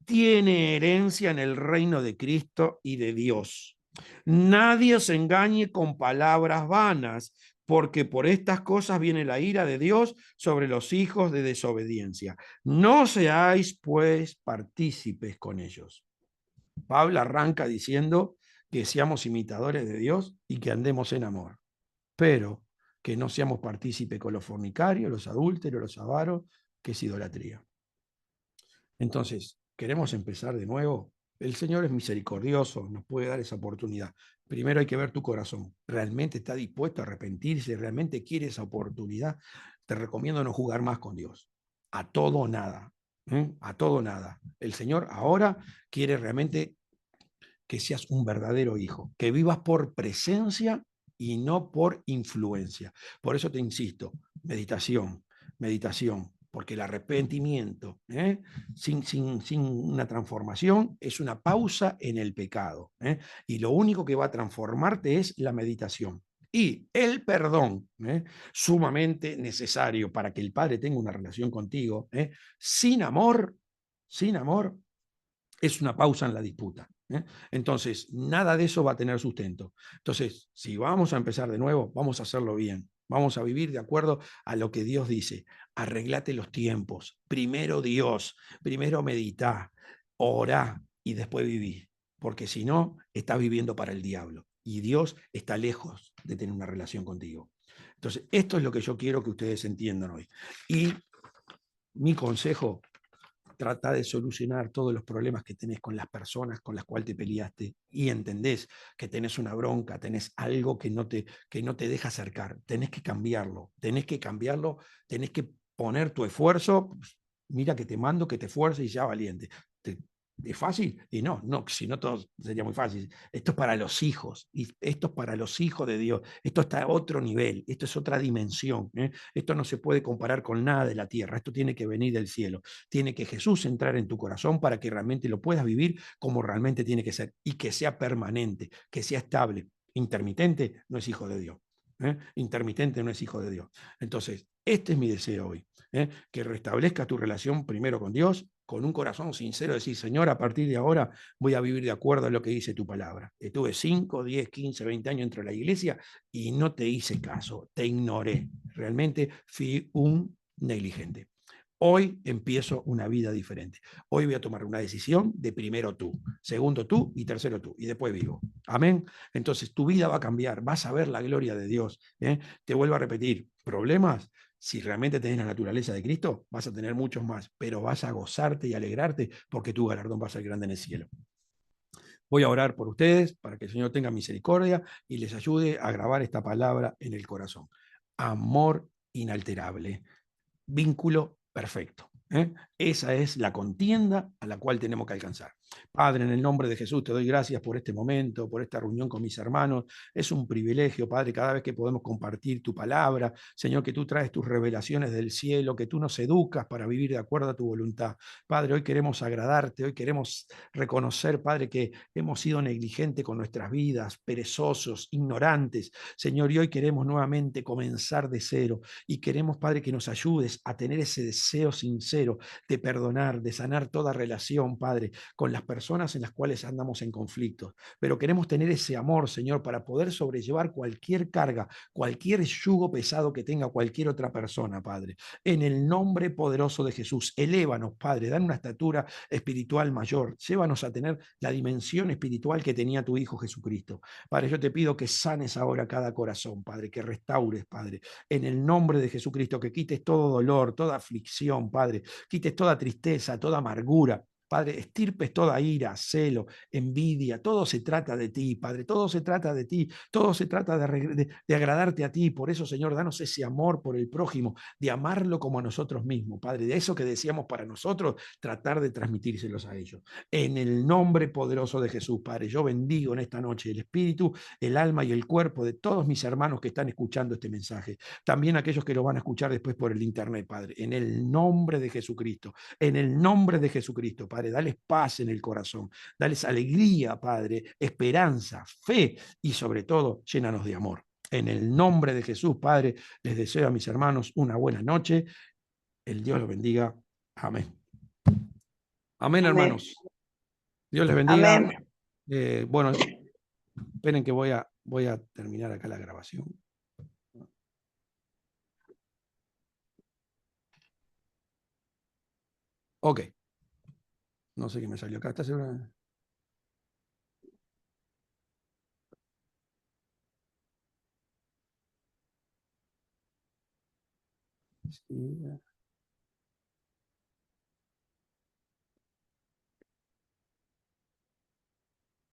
tiene herencia en el reino de Cristo y de Dios. Nadie os engañe con palabras vanas, porque por estas cosas viene la ira de Dios sobre los hijos de desobediencia. No seáis, pues, partícipes con ellos. Pablo arranca diciendo que seamos imitadores de Dios y que andemos en amor, pero que no seamos partícipes con los fornicarios, los adúlteros, los avaros, que es idolatría. Entonces, ¿queremos empezar de nuevo? El Señor es misericordioso, nos puede dar esa oportunidad. Primero hay que ver tu corazón. ¿Realmente está dispuesto a arrepentirse? ¿Realmente quiere esa oportunidad? Te recomiendo no jugar más con Dios. A todo o nada. A todo o nada. El Señor ahora quiere realmente que seas un verdadero hijo, que vivas por presencia y no por influencia. Por eso te insisto, meditación, meditación, porque el arrepentimiento sin una transformación es una pausa en el pecado. Y lo único que va a transformarte es la meditación. Y el perdón, sumamente necesario para que el Padre tenga una relación contigo, sin amor, sin amor, es una pausa en la disputa. Entonces, nada de eso va a tener sustento. Entonces, si vamos a empezar de nuevo, vamos a hacerlo bien. Vamos a vivir de acuerdo a lo que Dios dice. Arreglate los tiempos. Primero Dios, primero meditá, orá y después viví. Porque si no, estás viviendo para el diablo. Y Dios está lejos de tener una relación contigo. Entonces, esto es lo que yo quiero que ustedes entiendan hoy. Y mi consejo, trata de solucionar todos los problemas que tenés con las personas con las cuales te peleaste y entendés que tenés una bronca, tenés algo que no te deja acercar, tenés que cambiarlo, tenés que poner tu esfuerzo. Mira que te mando que te esfuerces y sea valiente. ¿Es fácil? Y no, no, si no todo sería muy fácil. Esto es para los hijos, y esto es para los hijos de Dios. Esto está a otro nivel, esto es otra dimensión. Esto no se puede comparar con nada de la tierra, esto tiene que venir del cielo. Tiene que Jesús entrar en tu corazón para que realmente lo puedas vivir como realmente tiene que ser y que sea permanente, que sea estable. Intermitente no es hijo de Dios. Intermitente no es hijo de Dios. Entonces, este es mi deseo hoy, que restablezca tu relación primero con Dios, con un corazón sincero, decir, Señor, a partir de ahora voy a vivir de acuerdo a lo que dice tu palabra. Estuve 5, 10, 15, 20 años dentro de la iglesia y no te hice caso, te ignoré. Realmente fui un negligente. Hoy empiezo una vida diferente. Hoy voy a tomar una decisión de primero tú, segundo tú y tercero tú, y después vivo. Amén. Entonces tu vida va a cambiar, vas a ver la gloria de Dios. Te vuelvo a repetir, problemas, si realmente tenés la naturaleza de Cristo, vas a tener muchos más, pero vas a gozarte y alegrarte porque tu galardón va a ser grande en el cielo. Voy a orar por ustedes para que el Señor tenga misericordia y les ayude a grabar esta palabra en el corazón. Amor inalterable, vínculo perfecto. Esa es la contienda a la cual tenemos que alcanzar. Padre, en el nombre de Jesús te doy gracias por este momento, por esta reunión con mis hermanos. Es un privilegio, Padre, cada vez que podemos compartir tu palabra. Señor, que tú traes tus revelaciones del cielo, que tú nos educas para vivir de acuerdo a tu voluntad. Padre, hoy queremos agradarte, hoy queremos reconocer, Padre, que hemos sido negligentes con nuestras vidas, perezosos, ignorantes. Señor, y hoy queremos nuevamente comenzar de cero y queremos, Padre, que nos ayudes a tener ese deseo sincero de perdonar, de sanar toda relación, Padre, con las personas en las cuales andamos en conflictos. Pero queremos tener ese amor, Señor, para poder sobrellevar cualquier carga, cualquier yugo pesado que tenga cualquier otra persona, Padre. En el nombre poderoso de Jesús, elévanos, Padre, dan una estatura espiritual mayor, llévanos a tener la dimensión espiritual que tenía tu Hijo Jesucristo. Padre, yo te pido que sanes ahora cada corazón, Padre, que restaures, Padre, en el nombre de Jesucristo, que quites todo dolor, toda aflicción, Padre, quites toda tristeza, toda amargura. Padre, estirpes toda ira, celo, envidia, todo se trata de ti, Padre, todo se trata de ti, todo se trata de agradarte a ti. Por eso, Señor, danos ese amor por el prójimo, de amarlo como a nosotros mismos, Padre, de eso que decíamos para nosotros, tratar de transmitírselos a ellos. En el nombre poderoso de Jesús, Padre, yo bendigo en esta noche el espíritu, el alma y el cuerpo de todos mis hermanos que están escuchando este mensaje, también aquellos que lo van a escuchar después por el internet, Padre, en el nombre de Jesucristo, en el nombre de Jesucristo, Padre, dales paz en el corazón, dales alegría, Padre, esperanza, fe y sobre todo, llénanos de amor. En el nombre de Jesús, Padre, les deseo a mis hermanos una buena noche. El Dios los bendiga. Amén. Amén, Amén. hermanos. Dios les bendiga. Amén. Bueno, esperen que voy a terminar acá la grabación. Ok. No sé qué me salió acá. ¿Estás segura? Sí.